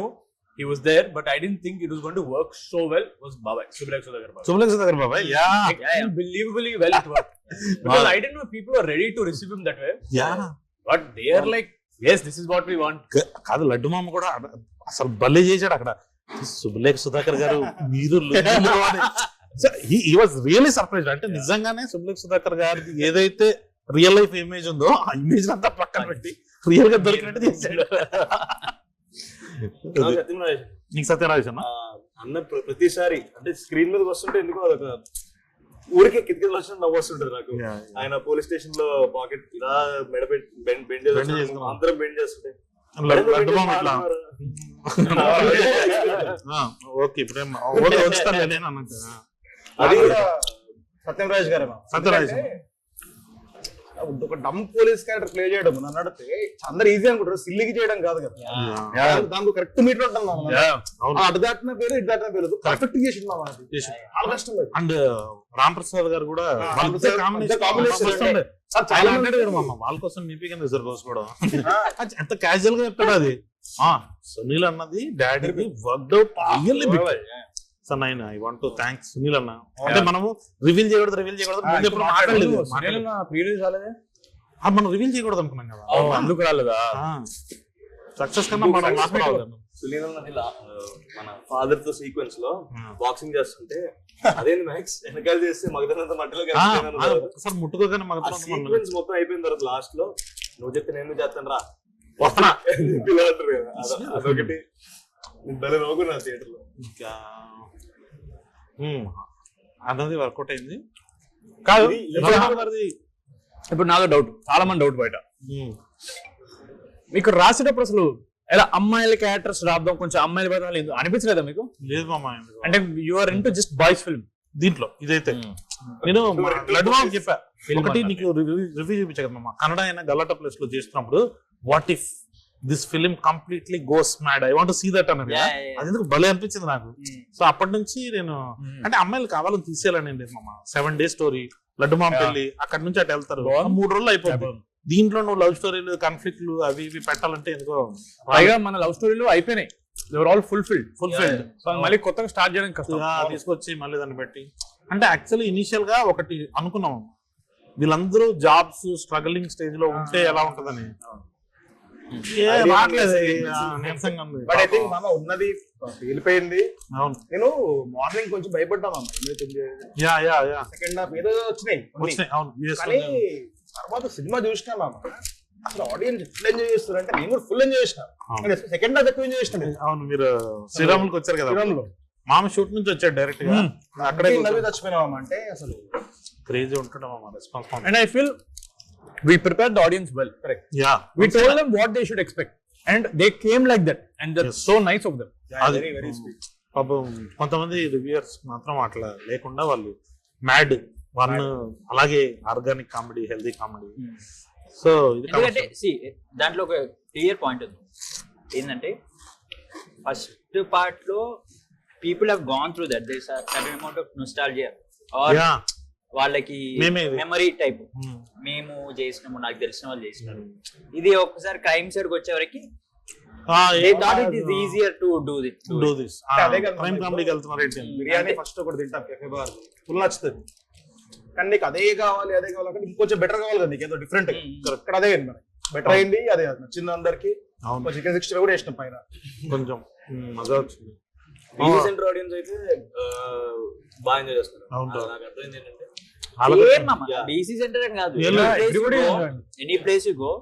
he was there, but I didn't think it was going to work so well. Was Babai, Subulek Sudhakar Babai. Yeah. Unbelievably well it worked. Because I didn't know people were ready to receive him that way. Yeah. But they are like, yes, this is what we want. కాదు లడ్డు మామ కూడా అసలు భలే చేశాడు అక్కడ. సుబులేఖ్ సుధాకర్ గారు మీరు he was really surprised. అంటే నిజంగానే సుబులేఖ్ సుధాకర్ గారికి ఏదైతే రియల్ లైఫ్ ఇమేజ్ ఉందో ఆ ఇమేజ్ అంతా పక్కన పెట్టి రియల్ గా దొరికినట్టు చేశాడు. నీకు సత్యరాజేష్ అన్న ప్రతిసారి అంటే స్క్రీన్ మీద వస్తుంటే ఎందుకో అదొక ఊరికే కిటికీ వచ్చిన నవ్వు వస్తుంటది నాకు. ఆయన పోలీస్ స్టేషన్ లో పాకెట్ ఇలా బెండ్ అందరం బెండ్ చేస్తుంటే ఓకే ఇప్పుడేమో అది సత్యరాజ్ గారు. సత్యరాజ్ ఒక డమ్ పోలీస్ క్యారెక్టర్ ప్లే చేయడం నన్ను అడిగితే అందరు ఈజీ అనుకుంటారు, సిల్లికి చేయడం కాదు కదా. దానికి కరెక్ట్ మీటర్ ఉంటాం. అటు దాటిన పేరు ఇటు దాటిన పేరు పర్ఫెక్ట్ చేసింది చాలా కష్టం. అండ్ రామ్ ప్రసాద్ గారు కూడా వాళ్ళ కోసం రోజుకోవడం ఎంత క్యాజువల్ గా చెప్తాడు. అది సునీల్ అన్నది డాడీకి worked out really big. Sir nine I want to thanks Sunil anna. అంటే మనము రివీల్ చేయకూడదు మనం రివీల్ చేయకూడదు అనుకున్నాం కదా, అందుకు రాలేదా సక్సెస్ కన్నా మనం మాట్లాడాలి. సునీల్ అన్నది మన ఫాదర్ తో సీక్వెన్స్ లో బాక్సింగ్ చేస్తుంటే అదేంటి మ్యాక్స్ వెనకాల చేస్తే మగదనంత మట్టిలో ఒకసారి ముట్టుకోగానే సీక్వెన్స్ మొత్తం అయిపోయిన తర్వాత లాస్ట్ లో నువ్వు చెప్తే నేను చేస్తాను రా అదొకటి భలే నవ్వుకున్నా థియేటర్ లో. అన్నది వర్కౌట్ అయింది కాదు. ఇప్పుడు నాదో డౌట్, చాలా మంది డౌట్ బయట మీకు రాసేటప్పుడు అసలు ఎలా అమ్మాయిల క్యారెక్టర్స్ రాద్దాం కొంచెం అమ్మాయిల బయట అనిపించలేదా మీకు? లేదు మామ, అంటే you're into just boys film దీంట్లో. ఇదైతే నేను లడ్డు మామ చెప్పా ఒకటి నీకు రివ్యూ చూపించా మామ. కన్నడ అయినా గలాటా ప్లేస్ లో చేస్తున్నప్పుడు what if this film completely goes mad I want to see that అన్నది. అది ఎందుకు భలే అనిపించింది నాకు. సో అప్పటి నుంచి నేను అంటే అమ్మాయిలు కావాలని తీసేయాలని మామ. 7 days స్టోరీ లడ్డు మామ పెళ్లి, అక్కడ నుంచి అటు వెళ్తారు 3 రోజులు అయిపోతుంది. దీంట్లో నువ్వు లవ్ స్టోరీలు కాన్ఫ్లిక్ట్లు అవి ఇవి పెట్టాలంటే ఎందుకో పైగా మన లవ్ స్టోరీలు అయిపోయినాయి. They were all fulfilled. So మళ్ళీ కొత్తగా స్టార్ట్ చేయడం కష్టం. తీసుకొచ్చి మళ్ళీ దాన్ని పెట్టి అంటే యాక్చువల్లీ ఇనిషియల్ గా ఒకటి అనుకున్నాం, వీళ్ళందరూ జాబ్స్ స్ట్రగలింగ్ స్టేజ్ లో ఉంటే ఎలా ఉంటదని. బట్ ఐ థింక్ మామ ఉన్నది వెళ్ళిపోయింది. అవును, నేను మార్నింగ్ కొంచెం భయపడ్డా మామ, సెకండ్ హాఫ్ ఏదో వచ్చినాయి, కానీ తర్వాత సినిమా చూసినా మామ అసలు ఆడియన్స్ ఎట్లా ఎంజాయ్ చేస్తారు అంటే నేను కూడా ఫుల్ ఎంజాయ్ చేసిన. సెకండ్ హాఫ్ ఎక్కువ ఎంజాయ్ చేసిన. అవును, మీరు శ్రీరాములకు వచ్చారు కదా, మామ షూట్ నుంచి వచ్చాడు డైరెక్ట్ గా, అక్కడే చచ్చిపోయినా అంటే అసలు క్రేజీ ఉంటాడు మామ response. And I feel we prepared the audience well. Correct. Yeah, we told them what they should expect and they came like that and that's so nice of them. very very sweet. పాపం కొంతమంది reviewers మాత్రం అట్లా లేకుండా వాళ్ళు Mad one అలాగే organic comedy, healthy comedy. So ఎందుకంటే దాంట్లో ఒక క్లియర్ పాయింట్ ఉంది ఏంటంటే ఫస్ట్ పార్ట్ లో people have gone through that there is a certain amount of nostalgia or వాళ్ళకి మెమరీ టైప్, మేము చేసినాము, నాకు తెలిసిన వాళ్ళు చేసినారు. ఇది ఒక్కసారి క్రైమ్ సైడ్ వచ్చే వరకు easier to do this. Crime కామెడీకి వెళ్తున్నారు. బిర్యానీ ఫస్ట్ ఒకటి తింటాం కెఫే బార్, ఫుల్ నచ్చుతుంది, కానీ నీకు అదే కావాలి అంటే ఇంకొంచెం బెటర్ కావాలి కదా, నీకు ఏదో డిఫరెంట్. ఇక్కడ అదే బెటర్ అయింది, అదే నచ్చింది అందరికి. చికెన్ 60 కూడా వేసినాం పైన, కొంచెం మజా వచ్చింది. సెంటర్ ఆడియన్స్ అయితే బాగా ఎంజాయ్ చేస్తారు. నాకు అర్థమైంది ఏంటంటే BC center and kaadu, any place you go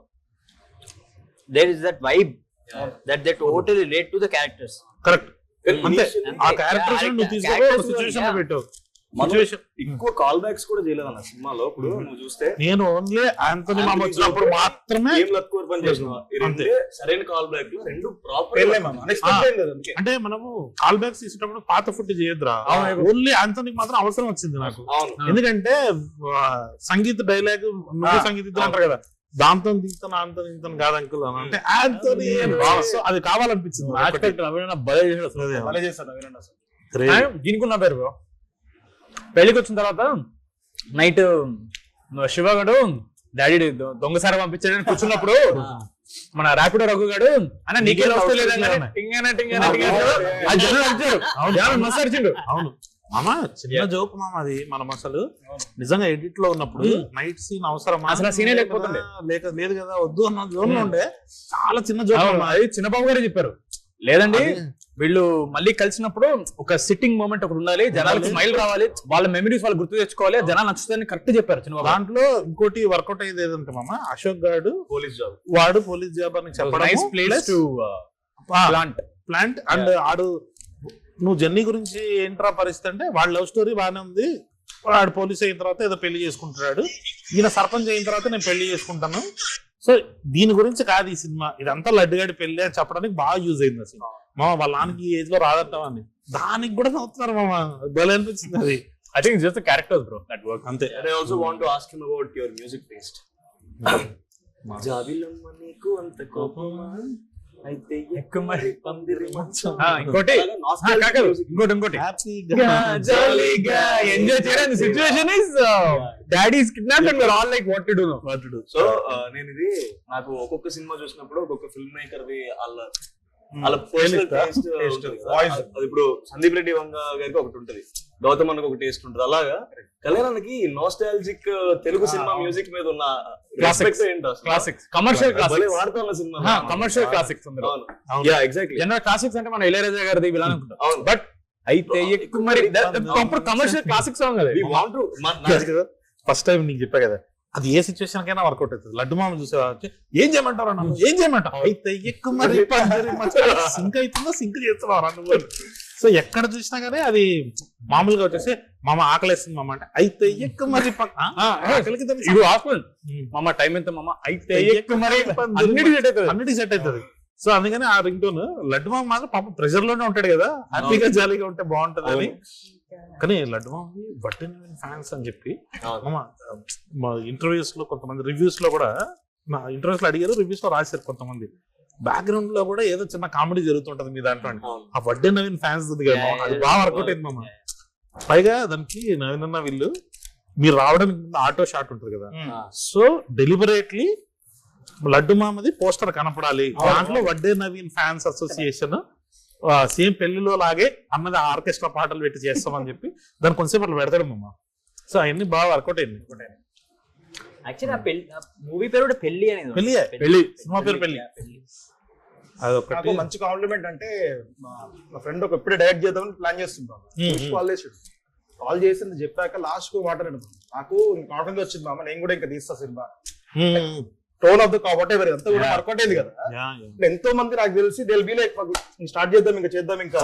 there is that vibe that they totally relate to the characters. Correct. ante aa characters nu తీసుకో సిచువేషన్ లో పెట్టు. ఎక్కువ కాల్ బ్యాక్స్ కూడా చేయలేదు అన్న సినిమాలో. ఇప్పుడు నువ్వు చూస్తే నేను ఓన్లీ ఆంటోనీ మామ వచ్చినప్పుడు మాత్రమే ఏం లక్కువ పని చేసినా సరైన కాల్ బ్యాక్ లో రెండు ప్రాపర్. అంటే మనము కాల్ బ్యాక్స్ తీసేటప్పుడు పాత ఫుడ్ చేయొద్దురా, ఓన్లీ ఆంటోనీకి మాత్రం అవసరం వచ్చింది నాకు. ఎందుకంటే సంగీత డైలాగ్ నువ్వు సంగీత అంటారు కదా, దాంతో తీస్తాను అంతో ఇంతను కాదు అంకుల్ అని అంటే ఆంటోనీ అది కావాలనిపించింది. దీనికి ఉన్న పేరు పెళ్లికి వచ్చిన తర్వాత నైట్ శివగాడు డాడీ దొంగసారి పంపించాడని కూర్చున్నప్పుడు మన ర్యాపిడో రఘు గాడు అన్న నీకేం వస్తలేదండి. అవును మామ, చిన్న జోక్ మామ అది. మనం అసలు నిజంగా ఎడిట్ లో ఉన్నప్పుడు నైట్ సీన్ అవసరం అసలు సీనే లేకపోతుండే లేదు కదా, వద్దు అన్న జోన్ లో ఉండే. చాలా చిన్న జోక్ అది చిన్నబాబు గారే చెప్పారు. లేదండి వీళ్ళు మళ్ళీ కలిసినప్పుడు ఒక సిట్టింగ్ మూమెంట్ ఒకటి ఉండాలి, జనాలకు స్మైల్ రావాలి, వాళ్ళ మెమరీస్ వాళ్ళు గుర్తు తెచ్చుకోవాలి, జనాలు నచ్చుతాయని కరెక్ట్ చెప్పారు చిన్నబాబు. దాంట్లో ఇంకోటి వర్కౌట్ అయ్యేది ఏదంటే మామ, అశోక్ గారు పోలీస్ జాబ్, వాడు పోలీస్ జాబ్ అని ప్లాంట్ అండ్ ఆడు నువ్వు జర్నీ గురించి ఏంట్రా పరిస్థితి అంటే వాడు లవ్ స్టోరీ బాగానే ఉంది, వాడు పోలీస్ అయిన తర్వాత ఏదో పెళ్లి చేసుకుంటున్నాడు, ఈయన సర్పంచ్ అయిన తర్వాత నేను పెళ్లి చేసుకుంటాను. సో దీని గురించి కాదు ఈ సినిమా, ఇదంతా లడ్డుగాడి పెళ్లి అని చెప్పడానికి బాగా యూజ్ అయింది అసలు. మామ వాళ్ళ నాన్నకి ఏజ్ లో రాదట్టం అని దానికి కూడా చదువుతున్నారు మామ, భలే అనిపించింది అది. I think it's just the characters bro that work. అంతే. And I also want to ask him about your music taste. జాబిలమ్మ నీకు అంత కోపమా అయితే ఎక్కుమరి పందిరి మంచం. ఇంకోటి జాలీగా ఎంజాయ్ చేయడానికి situation is daddy is kidnapped and all like what to do no. So నేను ఇది నాకు ఒక్కొక్క సినిమా చూసినప్పుడు ఒక్కొక్క ఫిల్మ్ మేకర్ ది వాళ్ళ పర్సనల్ టేస్ట్ వాయిస్. ఇప్పుడు సందీప్ రెడ్డి వంగ గారికి ఒకటి ఉంటది, గౌతమ్ అన్నకు ఒక టేస్ట్ ఉంటది. అలాగా కళ్యాణానికి నోస్టాలజిక్ తెలుగు సినిమా మ్యూజిక్ మీద ఉన్న క్లాసిక్స్ కమర్షియల్ క్లాసిక్స్ వాడుతున్న cinema commercial classics. Yeah exactly. General classics అంటే మన ఇళయరాజా గారిది ఇలా అనుకుంటాం, బట్ అయితే ఎక్కువ మరి కమర్షియల్ క్లాసిక్ సాంగ్ అది. We want to first time నీకు చెప్పా కదా, అది ఏ సిచ్యువేషన్ కైనా వర్కౌట్ అవుతుంది. లడ్డు మామ చూసేవా ఏం చేయమంటారు అన్న, ఏం చేయమంటావు అయితే ఎక్కువ మరి సింక్ అవుతుందో సింక్ చేస్తున్నావు నువ్వు. సో ఎక్కడ చూసినా కానీ అది మామూలుగా వచ్చేసి మామ ఆకలేస్తుంది మామ అంటే అయితే ఎక్కువ మరి మామ టైం ఎంత మామ అయితే అన్నిటికీ సెట్ అవుతుంది. సో అందుకని ఆ రింగ్ టోన్ లడ్డు మామ మాత్రం పాప ప్రెషర్ లోనే ఉంటాడు కదా, హ్యాపీగా జాలీగా ఉంటే బాగుంటది అని. కానీ లడ్డు మామకి బట్టి ఫ్యాన్స్ అని చెప్పి మా ఇంటర్వ్యూస్ లో కొంతమంది రివ్యూస్ లో కూడా ఇంటర్వ్యూస్ లో అడిగారు, రివ్యూస్ లో రాశారు కొంతమంది. బ్యాక్గ్రౌండ్ లో కూడా ఏదో చిన్న కామెడీ జరుగుతుంటది మీ దాంట్లో. ఆ వడ్డే నవీన్ ఫ్యాన్స్ ఉంది కదా, అది బాగా వర్కౌట్ అయింది మామ. పైగా దానికి నవీన్ అన్న వీళ్ళు మీరు రావడానికి ఆటో షాట్ ఉంటుంది కదా, సో డెలిబరేట్లీ లడ్డు మామది పోస్టర్ కనపడాలి, దాంట్లో Vadde Naveen fans association same పెళ్లిలో లాగే అన్నది ఆర్కెస్ట్రా పాటలు పెట్టి చేస్తామని చెప్పి దాని కొంచెంసేపు అట్లా పెడతాడు మామ. సో అవన్నీ బాగా వర్కౌట్ అయింది. యాక్చువల్లీ ఆ పెళ్లి మూవీ పేరు కూడా పెళ్లి అనేది పెళ్లి సినిమా పేరు పెళ్లి. నాకు మంచి కాంప్లిమెంట్ అంటే మా ఫ్రెండ్ ఒక ఎప్పుడే డైరెక్ట్ చేద్దామని ప్లాన్ చేస్తున్నాం. కాల్ చేసి చెప్పాక లాస్ట్ కు మాట్లాడాను, నాకు కాన్ఫిడెన్స్ వచ్చింది మామ, నేను కూడా ఇంకా తీస్తా సినిమా. టోన్ ఆఫ్ ద కాబట్టి అంతా కూడా వర్కౌట్ అయింది కదా. ఎంతో మంది నాకు తెలిసి దిల్ బి లైక్ స్టార్ట్ చేద్దాం ఇంకా చేద్దాం ఇంకా.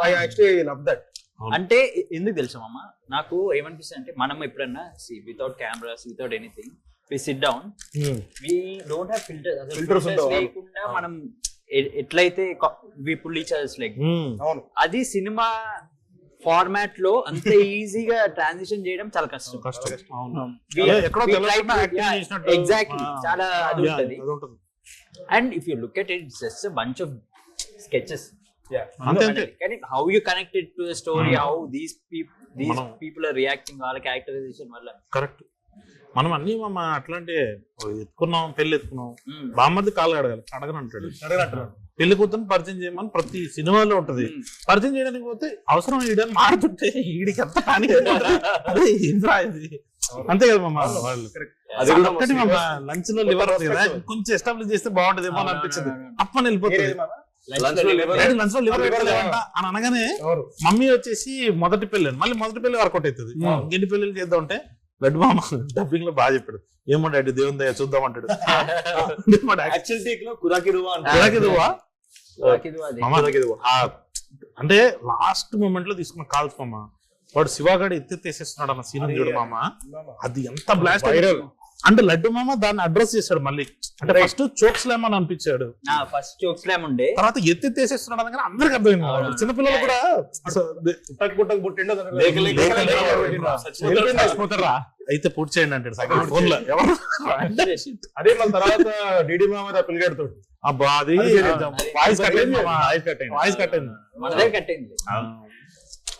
I actually love that. అంటే ఎందుకు తెలుసా మామ, నాకు ఏమనిపిస్తుంది అంటే మనం ఎప్పుడన్నా without cameras without anything we sit down, we don't have filters లేకుండా మనం ఎట్లయితే we pull each others like, అది సినిమా ఫార్మాట్ లో అంత ఈజీగా ట్రాన్సిషన్ చేయడం చాలా కష్టం. ఎగ్జాక్ట్లీ, చాలా అది ఉంటది. And if you look at it just bunch of sketches, కానీ how you connected to the story, how these people are reacting వాళ్ళ క్యారెక్టరైజేషన్ వల్ల. కరెక్ట్. మనం అన్ని అట్లాంటి ఎత్తుకున్నాం, పెళ్లి ఎత్తుకున్నాం, బామ్మది కాళ్ళు అడగని అంటాడు. పెళ్లి కూతురు పరిచయం చేయమని ప్రతి సినిమాలో ఉంటది. పరిచయం చేయడానికి పోతే అవసరం ఈడని మారుతుంటే ఈడికి ఎంత హాని అదే ఇంద్రా ఇది. అంతే కదా మమ్మ వాళ్ళు. ఒక్కటి మమ్మ లంచ్ లో లివర్ కొంచెం ఎస్టాబ్లిష్ చేస్తే బాగుంటదేమో అని అనిపించింది. అప్పని వెళ్ళిపోతుంది. లంచ్ లో లివర్ అని అనగానే మమ్మీ వచ్చేసి మొదటి పెళ్లి, మళ్ళీ మొదటి పెళ్లి వర్కౌట్ అవుతుంది. ఇంకెన్ని పెళ్లి చేద్దాం అంటే లడ్డు మామ డబ్బింగ్ లో బాగా చెప్పాడు, ఏమో డాడీ దేవుని దయ చూద్దాం అంటాడు. అంటే లాస్ట్ మూమెంట్ లో తీసుకున్న కాల్స్ మామ, వాడు శివగాడు ఎత్తేసేస్తున్నాడు అన్న సీన్ చూడు మామ, అది ఎంత బ్లాస్ట్ వైరల్. అంటే లడ్డు మామ దాన్ని అడ్రస్ చేశాడు మళ్ళీ. అంటే ఫస్ట్ చోక్ స్లామ్ అని అనిపించాడు, ఫస్ట్ చోక్ స్లామ్ ఉండే, తర్వాత ఎత్తేసేస్తున్నాడు అనగానే అందరికి అర్థమైంది. చిన్నపిల్లలు కూడా అయితే పూర్తి చేయండి అంటాడు ఫోన్ లో. అదే మన తర్వాత డిడి మామ పిల్లగాడుతాడు. అబ్బా అది వాయిస్ కట్ అయింది, వాయిస్ కట్ అయింది.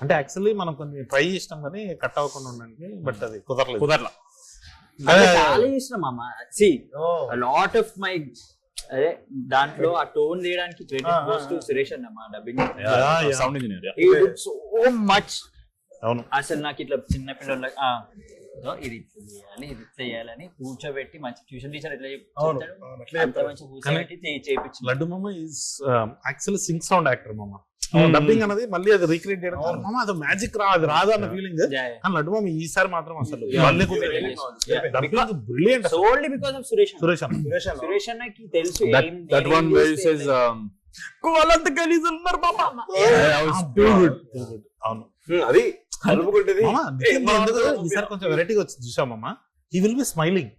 అంటే యాక్చువల్లీ మనం కొంచెం ట్రై చేసినాం కానీ కట్ అవ్వకుండా ఉండండి, బట్ అది కుదరలా. చాలా ఇష్టం అమ్మ. సి లాట్ ఆఫ్ మై అదే దాంట్లో ఆ టోన్ తీయడానికి క్రెడిట్ గోస్ టు సురేష్ అన్నమా, dubbing sound engineer. He did so much. అవును, అసలు నాకు ఇట్లా చిన్న పిల్లలకి ఇది చేయాలి ఇది చేయాలని కూర్చోబెట్టి మంచి ట్యూషన్ టీచర్ ఎట్లా చెప్తాడు మంచి కూర్చోబెట్టి చేయించు. లడ్డు మామ is actually Singh sound actor మామ. డబ్బింగ్ అనేది మళ్ళీ అది రీక్రియేట్ చేయడం మామ, అది మ్యాజిక్ అది రాదు అన్న ఫీలింగ్. కానీ లడ్డు మామ ఈసారి మాత్రం అసలు brilliant. Only because of Suresh అన్నకి తెలుసు that one where he says కోలంత గలీజ్ ఉన్నారు మామ. అవును, అది కలుపుకుంటది. ఈసారి కొంచెం వెరైటీగా వచ్చి చూసామమ్మా. He will be smiling.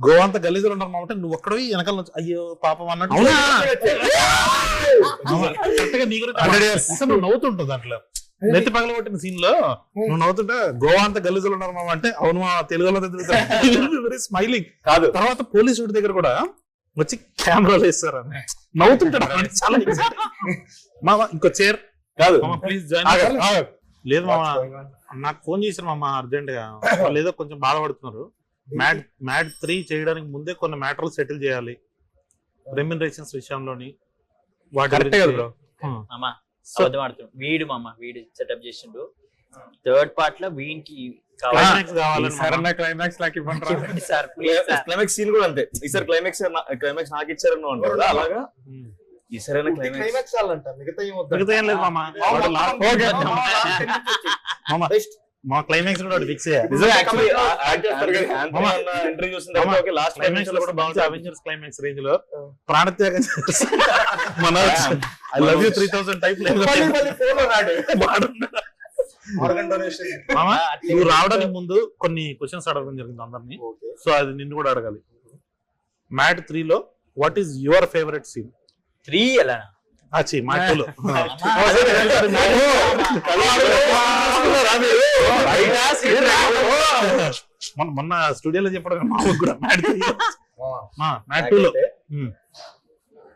గోవంత గలీజులు ఉంటారు మామ, నువ్వు ఒక్కడవి వెనకాల నుంచి అయ్యో పాపం అన్నట్టు నువ్వు నవ్వుతుంటావు. దాంట్లో నెత్తి పగలగొట్టిన సీన్ లో నువ్వు నవ్వుతుంటే గోవా అంతా గలీజులు ఉన్నారు మామ అంటే అవును మా తెలుగులో వెరీ స్మైలింగ్ కాదు. తర్వాత పోలీస్ వాడి దగ్గర కూడా వచ్చి కెమెరాలు వేస్తారు అని నవ్వుతుంటాడు చాలా. మామ ఇంకో చైర్ కాదు ప్లీజ్ జాయిన్. లేదు మామ, నాకు ఫోన్ చేశారు మామ అర్జెంట్ గా, వాళ్ళు ఏదో కొంచెం బాధపడుతున్నారు. మ్యాడ్ 3 చేయడానికి ముందే కొన్ని మ్యాటర్లు సెటిల్ చేయాలి రెమ్యునరేషన్స్ విషయంలోని. వీడు మామ వీడు సెటప్ చేసిండు. థర్డ్ పార్ట్ లో వీనికి క్లైమాక్స్ సీన్ కూడా అంతే. ఈసారి క్లైమాక్స్ నాకు ఇచ్చారని అంటారు అలాగా. ఈసారి క్లైమాక్స్ మిగతా ఏం లేదు మామ. మా క్లైమాక్స్ కూడా ఫిక్స్ అవెంజర్స్ క్లైమాక్స్ రేంజ్ లో ప్రాణత్యాగం మన ఐ లవ్ యూ 3000 టైప్ నువ్వు రావడానికి ముందు కొన్ని క్వశ్చన్స్ అడగడం జరిగింది అందరినీ. సో అది నిన్ను కూడా అడగాలి. మ్యాడ్ 3 లో what is your favourite scene? 3 ఎలా మాటలో మొన్న స్టూడియోలో చెప్పడం కూడా మ్యాడ్ 2 లో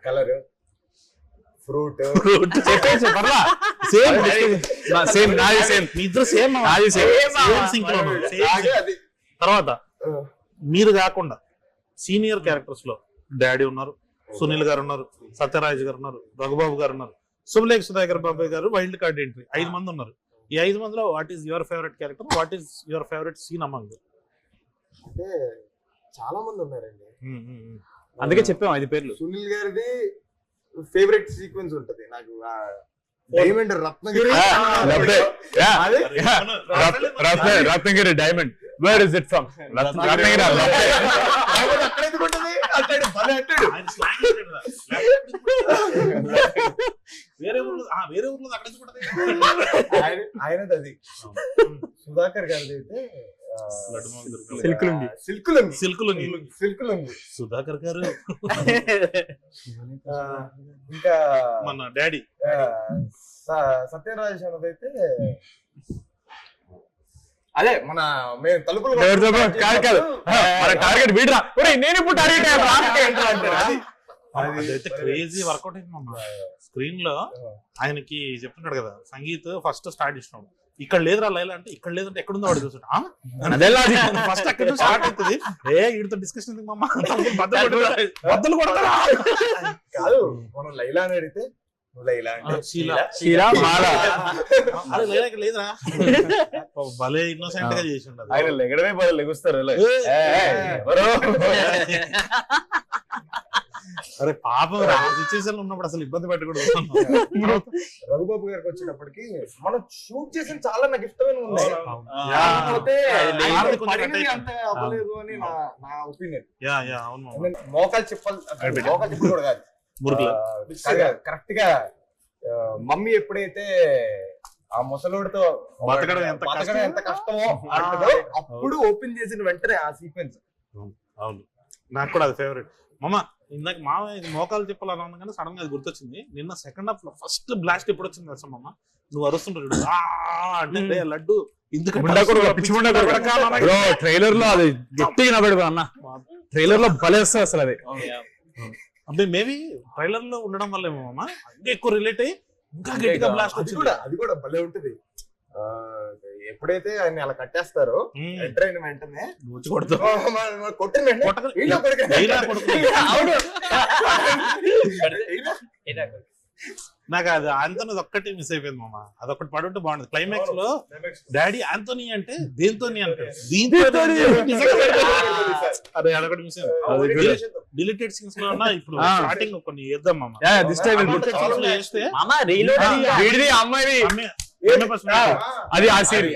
కలర్ ఫ్రూట్ తర్వాత మీరు కాకుండా సీనియర్ క్యారెక్టర్స్ లో డాడీ ఉన్నారు, సునీల్ గారు ఉన్నారు, సత్యరాజ్ గారు ఉన్నారు, రఘుబాబు గారు ఉన్నారు. శుభలేఖ సుధాకర్ బాబాయ్ గారు వైల్డ్ కార్డ్ ఎంట్రీ 5 మంది ఉన్నారు. ఈ 5 మందిలో what is your favourite character, what is your favourite scene among? అంటే చాలా మంది ఉన్నారండి, అందుకే చెప్పాం 5 పేర్లు. సునీల్ గారిది ఫేవరెట్ సీక్వెన్స్ ఉంటది నాకు, diamond Ratnagiri Ratnagiri diamond, where is it from? Ratnagiri వేరే ఊర్లో అక్కడ ఆయనది అది. సుధాకర్ గారిది అయితే సిల్కులుంగి. సుధాకర్ గారు ఇంకా మన డాడీ సత్యరాజ్ అన్నదైతే అదే మన మేము తలుపులు టార్గెట్ వీడరా, నేను ఇప్పుడు అదైతే క్రేజీ వర్కౌట్ అయింది మమ్మ. స్క్రీన్ లో ఆయనకి చెప్తున్నాడు కదా, సంగీత్ ఫస్ట్ స్టార్ట్ ఇష్టం, ఇక్కడ లేదురా లైలా అంటే ఇక్కడ లేదంటే ఎక్కడుందో వాడు చూసాడు. ఫస్ట్ అక్కడ స్టార్ట్ అవుతుంది, వీడితో డిస్కషన్ మమ్మ బద్దలు కొడతారా కాదు, మనం లైలా అని అడిగితే లేదురా భలే ఇన్నోసెంట్ గా చేసి ఉండదు. ఆయన లెగడమే లెగుస్తారు. అరే పాపం సిచ్యువేషన్ ఉన్నప్పుడు అసలు ఇబ్బంది పెట్టకూడదు. రఘుబాబు గారికి వచ్చేటప్పటికి మనం షూట్ చేసిన చాలా నాకు ఇష్టమైన ఉన్నాయి, అంత అవ్వలేదు అని నా ఒపీనియన్. మోకాలు చెప్పాలి కూడా కాదు, కరెక్ట్ గా మమ్మీ ఎప్పుడైతే ఆ ముసలోడితో బతకడం ఎంత కష్టమో అంటదో అప్పుడు ఓపెన్ చేసిన వెంటనే ఆ సీక్వెన్స్. అవును, నాకు కూడా అది ఫేవరెట్. మామ ఇందాక మామ మోకాలు చెప్పాలన్నా కానీ సడన్ గా అది గుర్తొచ్చింది. నిన్న సెకండ్ హాఫ్ లో ఫస్ట్ బ్లాస్ట్ ఎప్పుడు వచ్చింది తెలుసా మామ? నువ్వు అరుస్తుంటాడు అంటే లడ్డు ట్రైలర్ లో అది గట్టిగా నవ్వాడు అన్న, ట్రైలర్ లో భలే వస్తుంది అసలు అది. అంటే మేబీ ట్రైలర్ లో ఉండడం వల్ల ఏమో మామ ఇంకా ఎక్కువ రిలేట్ అయ్యి ఇంకా గట్టిగా బ్లాస్ట్ వచ్చింది. అది కూడా భలే ఉంటది. ఎప్పుడైతే ఆయన అలా కట్టేస్తారో ఎంటర్ అయిన వెంటనే కొట్టిన నాకు అది ఆంటోనీ ఒక్కటి మిస్ అయిపోయింది మామ, అదొకటి పడుంటే బాగుండదు. క్లైమాక్స్ లో డాడీ ఆంటోనీ అంటే దేంతో అంటే దీంతో అదే అదొకటి మిస్ అయింది. డిలీటెడ్ సీన్స్ లో ఉన్నా ఇప్పుడు స్టార్టింగ్ కొన్ని వేద్దాం మామ, వేస్తే అది ఆ సీరీ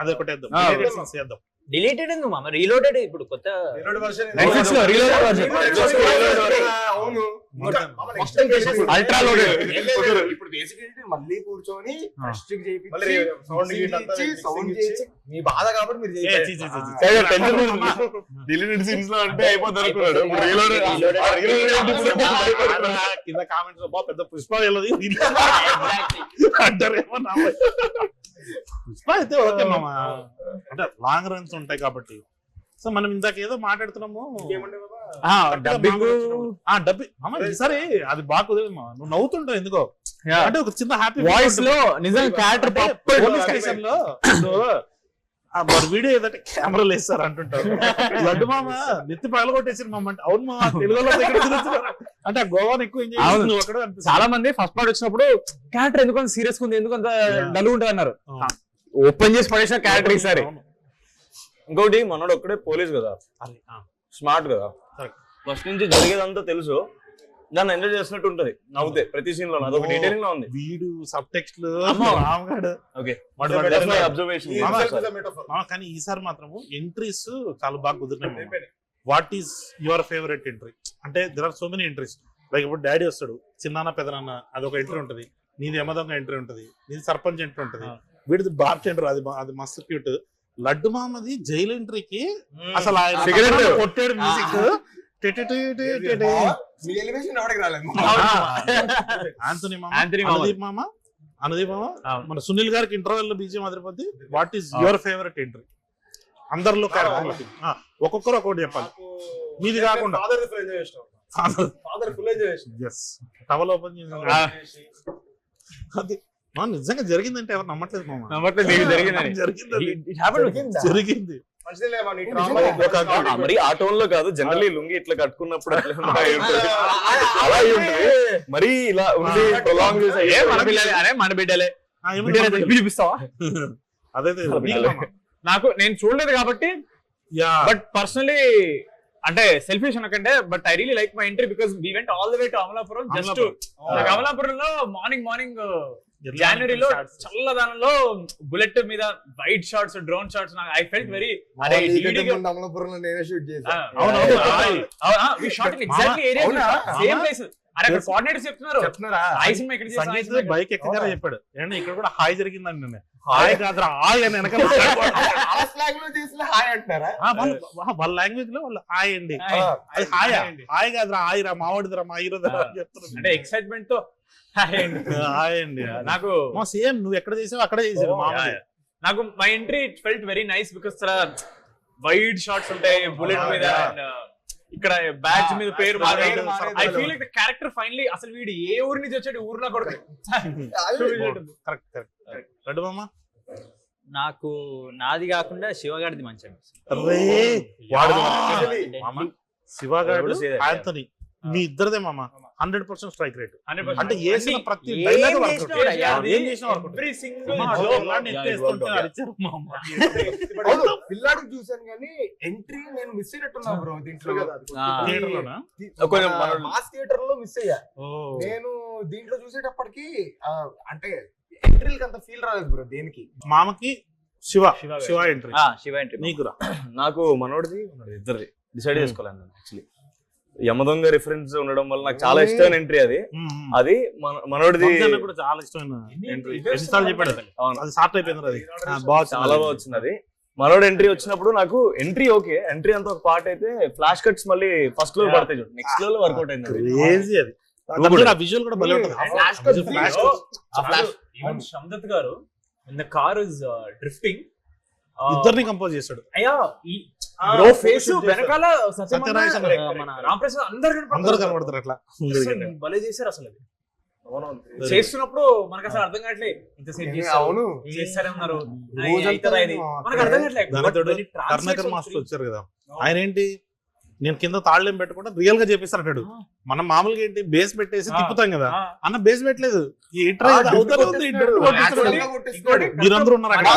అదొకటి వేద్దాం. డిలీటెడ్ ఎందుకు మామ, రీలోడెడ్ ఇప్పుడు కొత్త అల్ట్రా లోడెడ్. ఇప్పుడు బేసికల్లీ మళ్ళీ కూర్చొని సౌండ్ చేయించి మీ బాధ కాబట్టి మీరు డిలీటెడ్ సీన్స్ లో అంటే అయిపోతారు. కింద కామెంట్స్ పెద్ద పుష్ప వెళ్ళదు అంటారేమో. పుష్ప అయితే ఓకే మామ, అంటే లాంగ్ రన్స్ ఉంటాయి కాబట్టి. సో మనం ఇందాక ఏదో మాట్లాడుతున్నాము డబ్బింగ్ ఈసారి అది బాగా కుదిరింది. నువ్వు నవ్వుతుంటావు ఎందుకో, అంటే ఒక చిన్న హ్యాపీ వాయిస్ లో నిజంగా క్యారెక్టర్ పోలీస్ స్టేషన్ లో మరి వీడియో ఏదంటే కెమెరాలు వేస్తారు అంటుంటారు. లడ్డు మామ నెత్తి పగలగొట్టేసారు మామ అంటే అవును మామ తెలుగులో అంటే ఆ గోవాని ఎక్కువ ఎంజాయ్ చేస్తుంది అక్కడ. చాలా మంది ఫస్ట్ పార్ట్ వచ్చినప్పుడు క్యారెక్టర్ ఎందుకంత సీరియస్ ఉంది, ఎందుకంత డల్ ఉంటుంది అన్నారు. ఓపెన్ చేసి పడేసిన క్యారెక్టర్ ఈసారి. ఇంకోటి మనోడు ఒక్కడే పోలీస్ కదా, స్మార్ట్ కదా, ఫస్ట్ నుంచి జరిగేదంతా తెలుసు, దాన్ని ఎంజాయ్ చేసినట్టు ఉంటది నవ్వుతే ప్రతి సీన్ లో. అదొక డీటెయిలింగ్ లో ఉంది. వీడు సబ్ టెక్స్ట్ అబ్జర్వేషన్. కానీ ఈసారి మాత్రము ఎంట్రీస్ చాలా బాగా కుదిరినాయి. What is your favourite entry అంటే there are so many entries. Like ఇప్పుడు డాడీ వస్తాడు, చిన్నాన్న పెదనాన్న అదొక ఎంట్రీ ఉంటది, నీది యమదొంగ ఎంట్రీ ఉంటది, నీది సర్పంచ్ ఎంట్రీ ఉంటది, వీడిది బార్ట్ ఎంట్రీ అది మస్తు క్యూట్. లడ్డు మామది జైలు ఎంట్రీకి అసలు ఆయన కొట్టాడు మ్యూజిక్ ఆంటోనీ మామ, అనుదీప్ మామ, మన సునీల్ గారికి ఇంటర్వెల్ లో బీజం అదిరిపోద్ది. What is your favourite entry అందరిలో? ఒక్కొక్కరు ఒక్కొక్కటి చెప్పాలి, మీది కాకుండా. టవల్ ఓపెన్ అది నిజంగా జరిగిందంటే ఎవరు నమ్మట్లేదు మామ. జరిగింది. జరిగింది మరి ఆ టోన్ లో కాదు, జనరల్లీ లుంగి ఇట్లా కట్టుకున్నప్పుడు అట్లా అలా ఉంటుంది. మరి ఇలా ఉండి ప్రొలాంగ్ చేసి మన బిడ్డలే చూపిస్తావా? అదే నాకు నేను చూడలేదు కాబట్టి, బట్ పర్సనలీ అంటే సెల్ఫిష్ అనకంటే, but I really like my entry because we went all the way to Amalapuram. Just అమలాపురంలో మార్నింగ్ జనవరిలో చల్లదనంలో బుల్లెట్ మీద white shots, drone shots, I felt very అమలాపురంలో నేనే షూట్ చేశాను. We shot in exactly area, same place. అరే అక్కడ coordinators చెప్తున్నారు హాయ్ సినిమా ఇక్కడ చేసాం. బైక్ ఎక్కగానే చెప్పాడు ఏంటంటే ఇక్కడ కూడా హాయ్ జరిగిందండి. నేను హాయ్ కాదురా హాయ్ అని వెనకాల వాళ్ళ లాంగ్వేజ్ లో వాళ్ళు హాయ్ అండి, అది హాయ్ హాయ్ కాదురా హాయ్ రా మావాడిదిరా మా హీరో చెప్తున్నారు. అంటే ఎక్సైట్మెంట్ తో హాయ్ అండి. నాకు సేమ్ నువ్వు ఎక్కడ చేసావు అక్కడే చేసావు. నాకు my entry it felt very nice because చాలా వైడ్ షాట్స్ ఉంటాయి బుల్లెట్ మీద, ఇక్కడ బ్యాచ్ మీద పేరు I feel like the character finally అసలు వీడు ఏ ఊరి నుంచి వచ్చాడు ఊర్లో కూడా కరెక్ట్ రెడ్ మామ. నాకు నాది కాకుండా శివగాడిది మంచి శివగాడు ఆంథనీ మీ ఇద్దరిదే మామ 100% స్ట్రైక్ రేట్. అంటే వేసిన ప్రతి డైలాగ్ పిల్లాడు చూసాను కానీ ఎంట్రీ నేను మిస్ అయినట్టున్నా బ్రో దీంట్లో. మాస్ థియేటర్ లో మిస్ అయ్యా నేను. దీంట్లో చూసేటప్పటికి అంటే ఎంట్రీలకి అంత ఫీల్ రాలేదు బ్రో దేనికి. మామకి శివ ఎంట్రీ, శివ ఎంట్రీ నీకురా. నాకు మనోడిది ఇద్దరిది డిసైడ్ చేసుకోలేను నేను. యాక్చువల్లీ యమదొంగ రిఫరెన్స్ ఉండడం వల్ల నాకు చాలా ఇష్టమైన ఎంట్రీ అది మనోడిది కూడా చాలా ఇష్టమైన ఎంట్రీ. ఎన్నిసార్లు చెప్పాడు అది స్టార్ట్ అయిపోయింది, అది చాలా బాగా వచ్చింది. అది మనోడు ఎంట్రీ వచ్చినప్పుడు నాకు ఎంట్రీ ఓకే, ఎంట్రీ అంతా ఒక పార్ట్ అయితే ఫ్లాష్ కట్స్ మళ్ళీ ఫస్ట్ లో పడతాయి చూడు, నెక్స్ట్ లో వర్కౌట్ అయింది. క్రేజీ అది. ఆ విజువల్ కూడా భలే ఉంటుంది. శందత్ గారు in the car is drifting ఇద్దరిని కంపోజ్ చేశాడు. అయ్యా బ్రో ఫేస్ వెనకాల మన రాంప్రసాద్ అందరు కనబడతారు అట్లా భలే చేశారు. అసలు అది చేస్తున్నప్పుడు మనకు అసలు అర్థం కావట్లేదు ఇంతసేపు చేస్తారేమన్నారు, మనకు అర్థం కావట్లేదు. కర్ణాకర్ మాస్టర్ వచ్చారు కదా, ఆయన ఏంటి నేను కింద తాళ్ళేం పెట్టకుండా రియల్ గా చేపిస్తాడు. మనం మామూలుగా ఏంటి బేస్ పెట్టేసి తిప్పుతాం కదా, అన్న బేస్ పెట్టలేదు. మీరందరూ ఉన్నారు అక్కడ.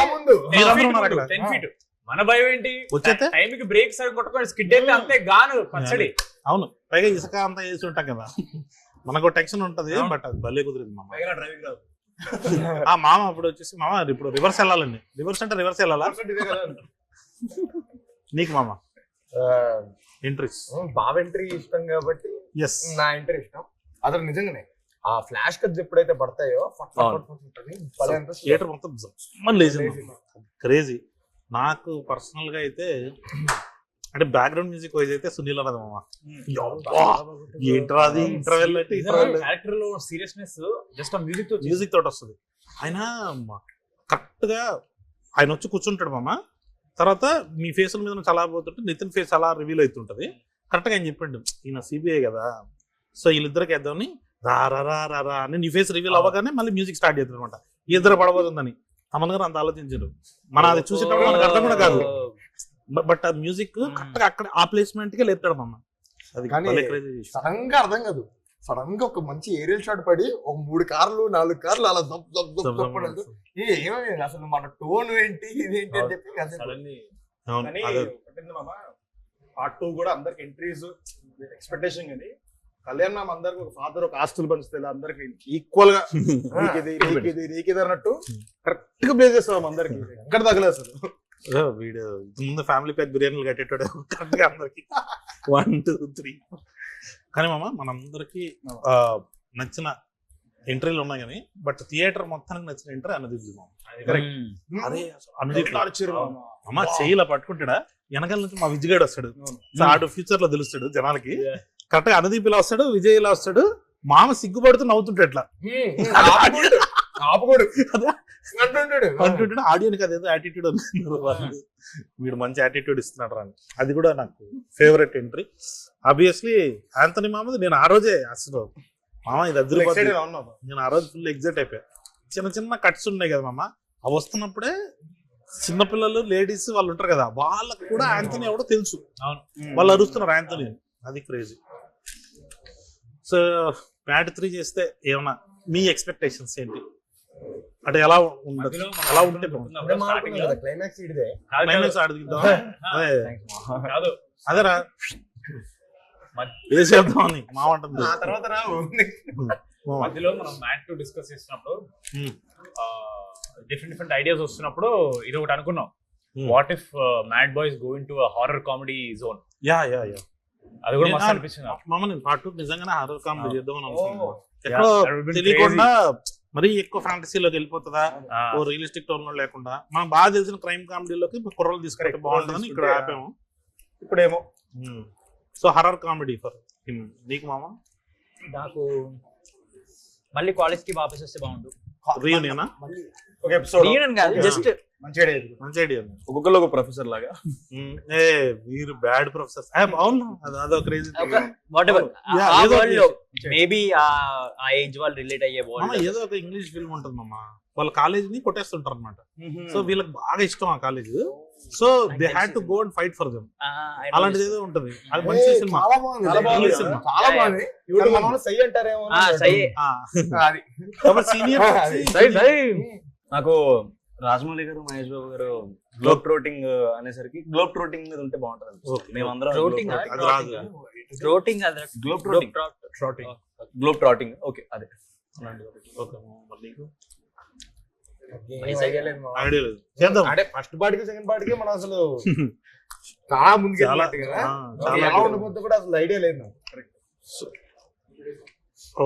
మన భయం ఏంటి, వచ్చేస్తే టైంకి బ్రేక్ సైడ్ కొట్టుకొని స్కిడ్ అయితే అంతే గాను పచ్చడి. అవును, పైగా ఇసుక అంతా వేసి ఉంటాం కదా, మనకు టెన్షన్ ఉంటది. బట్ అది భలే కుదిరింది మామ. ఆ మామ ఇప్పుడు వచ్చేసి మామ ఇప్పుడు రివర్స్ వెళ్ళాలండి. రివర్స్ అంటే రివర్స్ వెళ్ళాలా నీకు మామ? ఎంట్రీస్ బావ ఎంట్రీ ఇష్టం కాబట్టి నా ఎంట్రీ ఇష్టం. అసలు నిజంగానే ఆ ఫ్లాష్ కట్స్ ఎప్పుడైతే పడతాయో థియేటర్ మొత్తం క్రేజీ. నాకు పర్సనల్ గా అయితే అంటే బ్యాక్గ్రౌండ్ మ్యూజిక్ వైజ్ అయితే సునీల్ అన్నది మామ. ఏంట్రా అది ఇంటర్వెల్ అంటే క్యారెక్టర్ లో సీరియస్నెస్ జస్ట్ ఆ మ్యూజిక్ తోటి వస్తుంది. ఆయన కరెక్ట్ గా ఆయన వచ్చి కూర్చుంటాడు మామ. తర్వాత మీ ఫేస్ మీద చాలా పోతుంటే నితిన్ ఫేస్ అలా రివీల్ అవుతుంటది. కరెక్ట్ గా ఆయన చెప్పండి ఈయన సిబిఐ కదా, సో వీళ్ళిద్దరికి వేద్దామని రా రా రా రా రా అని నీ ఫేస్ రివీల్ అవ్వగానే మళ్ళీ మ్యూజిక్ స్టార్ట్ చేస్తుంది అనమాట. ఇద్దరు పడబోతుందని తమన్ గారు అంత ఆలోచించారు. మన అది చూసేటప్పుడు మనకు అర్థం కూడా కాదు, బట్ ఆ మ్యూజిక్ కరెక్ట్ గా అక్కడ ఆ ప్లేస్మెంట్ కే లేపుతాడు అన్న. అది సడన్ గా అర్థం కాదు, సడన్ గా ఒక మంచి ఏరియల్ షాట్ పడి ఒక 3 కార్లు 4 కార్లు అలా ఏమేమి అసలు మన టోన్ ఏంటి ఇదేంటి అని చెప్పి పార్ట్ 2 కూడా అందరికి ఎంట్రీస్ ఎక్స్పెక్టేషన్. కానీ కళ్యాణ్ మ్యామ్ అందరికి ఒక ఫాదర్ ఒక ఆస్తులు పంచుతాయి, అందరికి ఈక్వల్ గా నీకిది అన్నట్టు కరెక్ట్ గా ప్లే చేస్తాం అందరికి, ఎక్కడ తగలేదు అసలు. వీడియో ముందు ఫ్యామిలీ ప్యాక్ బిర్యానీలు కట్టేటాడు కరెక్ట్ గా అందరికి 1 2 3. కానీ మామ మనందరికి నచ్చిన ఎంట్రీలు ఉన్నాయి కానీ బట్ థియేటర్ మొత్తానికి నచ్చిన ఎంట్రీ అనుదీప్ మామ. అదే అనుదీప్ అమ్మ చెయ్యిలా పట్టుకుంటాడా వెనకాల నుంచి మా విజయ్ గాడు వస్తాడు, ఆడు ఫ్యూచర్ లో తెలుస్తాడు జనాలకి. కరెక్ట్ గా అనుదీప్ ఇలా వస్తాడు, విజయ్ ఇలా వస్తాడు, మామ సిగ్గుపడుతూ నవ్వుతుంటాడు అట్లా అంటుంటాడు. ఆడియోనికి అదేదో యాటిట్యూడ్ ఉంది, వీడు మంచి యాటిట్యూడ్ ఇస్తున్నాడు రా. అది కూడా నాకు ఫేవరెట్ ఎంట్రీ. ఆబ్వియస్లీ ఆంథనీ మామది. నేను ఆ రోజే అసలు మామ ఇది అదిరిపోతుంది, నేను ఆ రోజు ఫుల్ ఎగ్జైట్ అయిపోయా. చిన్న చిన్న కట్స్ ఉన్నాయి కదా మామ, అవి వస్తున్నప్పుడే చిన్నపిల్లలు లేడీస్ వాళ్ళు ఉంటారు కదా, వాళ్ళకు కూడా యాంథనీ ఎవడో తెలుసు. అవును. వాళ్ళు అరుస్తున్నారు యాంథనీ, అది క్రేజీ. సో మ్యాడ్ 3 చేస్తే ఏమన్నా మీ ఎక్స్పెక్టేషన్స్ ఏంటి? అంటే ఎలా ఉండదు, ఎలా ఉంటే క్లైమాక్స్ ఇదే క్లైమాక్స్ ఆడుకుందాం. అదే కాదు అదేరా వేసేద్దామని మా ఉంటుంది. ఆ తర్వాత మధ్యలో మనం మ్యాట్ 2 డిస్కస్ చేసినప్పుడు డిఫరెంట్ ఐడియాస్ వస్తున్నప్పుడు ఇది ఒకటి అనుకున్నాం, what if mad boys going to horror comedy zone. Yeah అది కూడా మస్తు అనిపించింది. మామ నేను పార్ట్ 2 నిజంగానే హారర్ కామెడీ చేద్దాం అని అనుకున్నాను. ఎక్కడో తెలియకుండా మరీ ఎక్కువ ఫ్యాంటసీలోకి వెళ్ళిపోతుందా, ఓ రియలిస్టిక్ టోన్ లో లేకుండా మనం బాగా తెలిసిన క్రైమ్ కామెడీలోకి కుర్రలు తీసుకుంటే బాగుంటుందని ఇక్కడ ఆపాము. ఇప్పుడేమో so horror comedy for him. నీకు మామ? నాకు మళ్ళీ కాలేజ్ కి వాపస్ వస్తే బాగుండు. రీయూనియనా? ఒక ఎపిసోడ్ రీయూనియన్ కాదు, జస్ట్ మంచి ఐడియా. మంచి ఐడియా. ఒక్కొక్కరు ఒక ప్రొఫెసర్ లాగా. మీరు బ్యాడ్ ప్రొఫెసర్స్. అవును, అదో క్రేజీ. వాట్ ఎవర్ Yeah, ఆ ఏదో వరల్డ్ లో ఒకటి. మేబీ ఆ ఏజ్ వాళ్ళు రిలేట్ అయ్యే వరల్డ్. ఏదో ఒక ఇంగ్లీష్ ఫిల్మ్ ఉంటుంది మామ, వాళ్ళ కాలేజ్ ని కొట్టేస్తుంటారు అనమాట. సో వీళ్ళకి బాగా ఇష్టం ఆ college, so they had to go and fight for them. అలాంటిది ఏదో ఉంటది. అది మంచి సినిమా, చాలా బాగుంది. చాలా బాగుంది సినిమా. చాలా బాగుంది. కానీ మన వాళ్ళు సై అంటారేమో. అది సై. నాకు రాజమౌళి గారు, మహేష్ బాబు గారు గ్లోబ్ ట్రోటింగ్ అనేసరికి గ్లోబ్ ట్రోటింగ్ మీద ఉంటే బాగుంటది. మేమందరం Trotting ఆ? అది రాదు. ట్రోటింగ్ గ్లోబ్ ట్రోటింగ్, గ్లోబ్ ట్రాటింగ్. ఓకే, అదే. ఓకే, మరి నీకు ఐడియా లేదు మామ. ఐడియా లేదు. చేద్దాం. అంటే ఫస్ట్ పార్టీకి సెకండ్ పార్టీకి మనం అసలు చాలా ముందుకు వెళ్ళినట్టు కదా. చాలా ఎలా ఉండబోతుందో కూడా అసలు ఐడియా లేదు నాకు.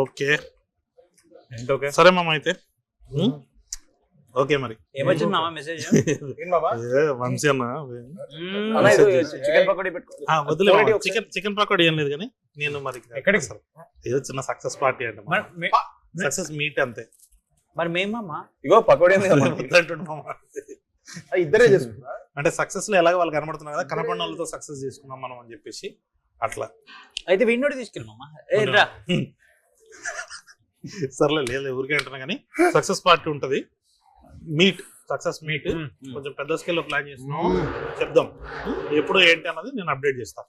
ఓకే సరే మామ అయితే. ఓకే మరి ఏమొచ్చింది మామ మెసేజ్? ఏం బాబా? వంశీ అన్న చికెన్ పకోడీ పెట్టుకో. వదిలే చికెన్ పకోడీ ఏం లేదు కానీ నేను మరి ఎక్కడికి సార్ ఏదో చిన్న సక్సెస్ పార్టీ అంటే సక్సెస్ మీట్ అంతే. మరి మేమమ్మా ఇగో పకోడీ ఇద్దరే చేసుకుంటా. అంటే సక్సెస్ లో ఎలాగో వాళ్ళు కనబడుతున్నారు కదా, కనపడిన వాళ్ళతో సక్సెస్ చేసుకున్నాం మనం అని చెప్పేసి అట్లా. అయితే విన్నోడి తీసుకెళ్ళమమ్మా. రా సర్లే లేదు ఊరికే అంటున్నా కానీ సక్సెస్ పార్టీ ఉంటది, మీట్ సక్సెస్ మీట్ కొంచెం పెద్ద స్కేల్ లో ప్లాన్ చేస్తున్నాం, చెప్దాం ఎప్పుడు ఏంటి అన్నది నేను అప్డేట్ చేస్తాను.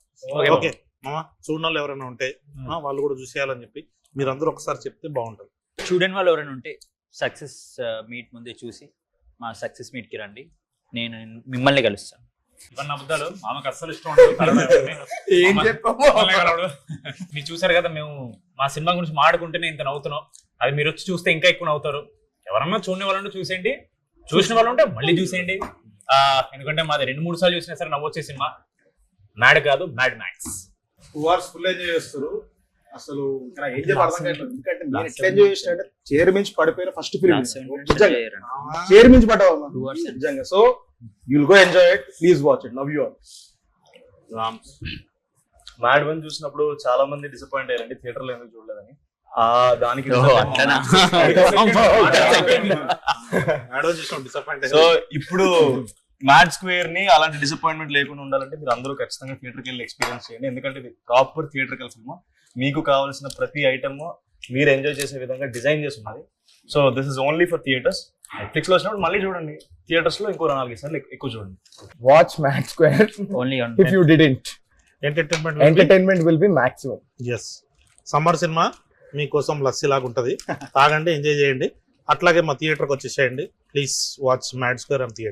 ఓకే మామ, చూడని వాళ్ళు ఎవరైనా ఉంటే వాళ్ళు కూడా చూసేయాలని చెప్పి మీరందరూ ఒకసారి చెప్తే బాగుంటుంది. చూడని వాళ్ళు ఎవరైనా ఉంటే సక్సెస్ మీట్ ముందే చూసి మా సక్సెస్ మీట్ కి రండి, నేను మిమ్మల్ని కలుస్తాను. ఇవన్నీ అబద్ధాలు, మామకు అస్సలు ఇష్టం ఉండదు. ఏం చెప్పాము? మీరు చూసారు కదా, మేము మా సినిమా గురించి మాట్లాడుకుంటేనే ఇంత నవ్వుతున్నాం, అది మీరు వచ్చి చూస్తే ఇంకా ఎక్కువ నవ్వుతారు. ఎవరన్నా చూడని వాళ్ళంటే చూసేయండి, చూసిన వాళ్ళు ఉంటే మళ్ళీ చూసేయండి. ఎందుకంటే మాది 2-3 సార్లు చూసినా సరే నవ్వొచ్చే సినిమా. మ్యాడ్ కాదు, mad max. 2 hours full enjoy చేస్తారు. అసలు ఇక్కడ ఏం చెప్పాలి అర్థం కావట్లేదు. ఎందుకంటే నేను ఎట్లా ఎంజాయ్ చేసిన అంటే చైర్ మించి పడిపోయిన ఫస్ట్ ఫిల్మ్ చైర్ మించి పడ్డావు నిజంగా. So you'll go enjoy it, please watch it, love you all. Mad 1 చూసినప్పుడు చాలా మంది డిసప్పాయింట్ అయ్యారండి థియేటర్ లో ఎందుకు చూడలేదని. దానికి సో ఇప్పుడు మ్యాడ్ స్క్వేర్ ని అలాంటి డిసప్పాయింట్మెంట్ లేకుండా ఉండాలంటే మీరు అందరూ ఖచ్చితంగా థియేటర్కి వెళ్ళి ఎక్స్పీరియన్స్ చేయండి. ఎందుకంటే ఇది ప్రాపర్ థియేటర్కల్ సినిమా. మీకు కావాల్సిన ప్రతి ఐటమ్ మీరు ఎంజాయ్ చేసే విధంగా డిజైన్ చేసి ఉన్నది. So this is only for theatres. Netflix లో వచ్చినప్పుడు మళ్ళీ చూడండి, థియేటర్స్ లో ఇంకో 4 సార్లు ఎక్కువ చూడండి. Watch Mad Square only if you didn't. Entertainment will be maximum. Yes, summer సినిమా మీకోసం లస్సీ లాగా ఉంటుంది, తాగండి, ఎంజాయ్ చేయండి. అట్లాగే మా థియేటర్కి వచ్చేసేయండి. Please watch Mad square and theatre.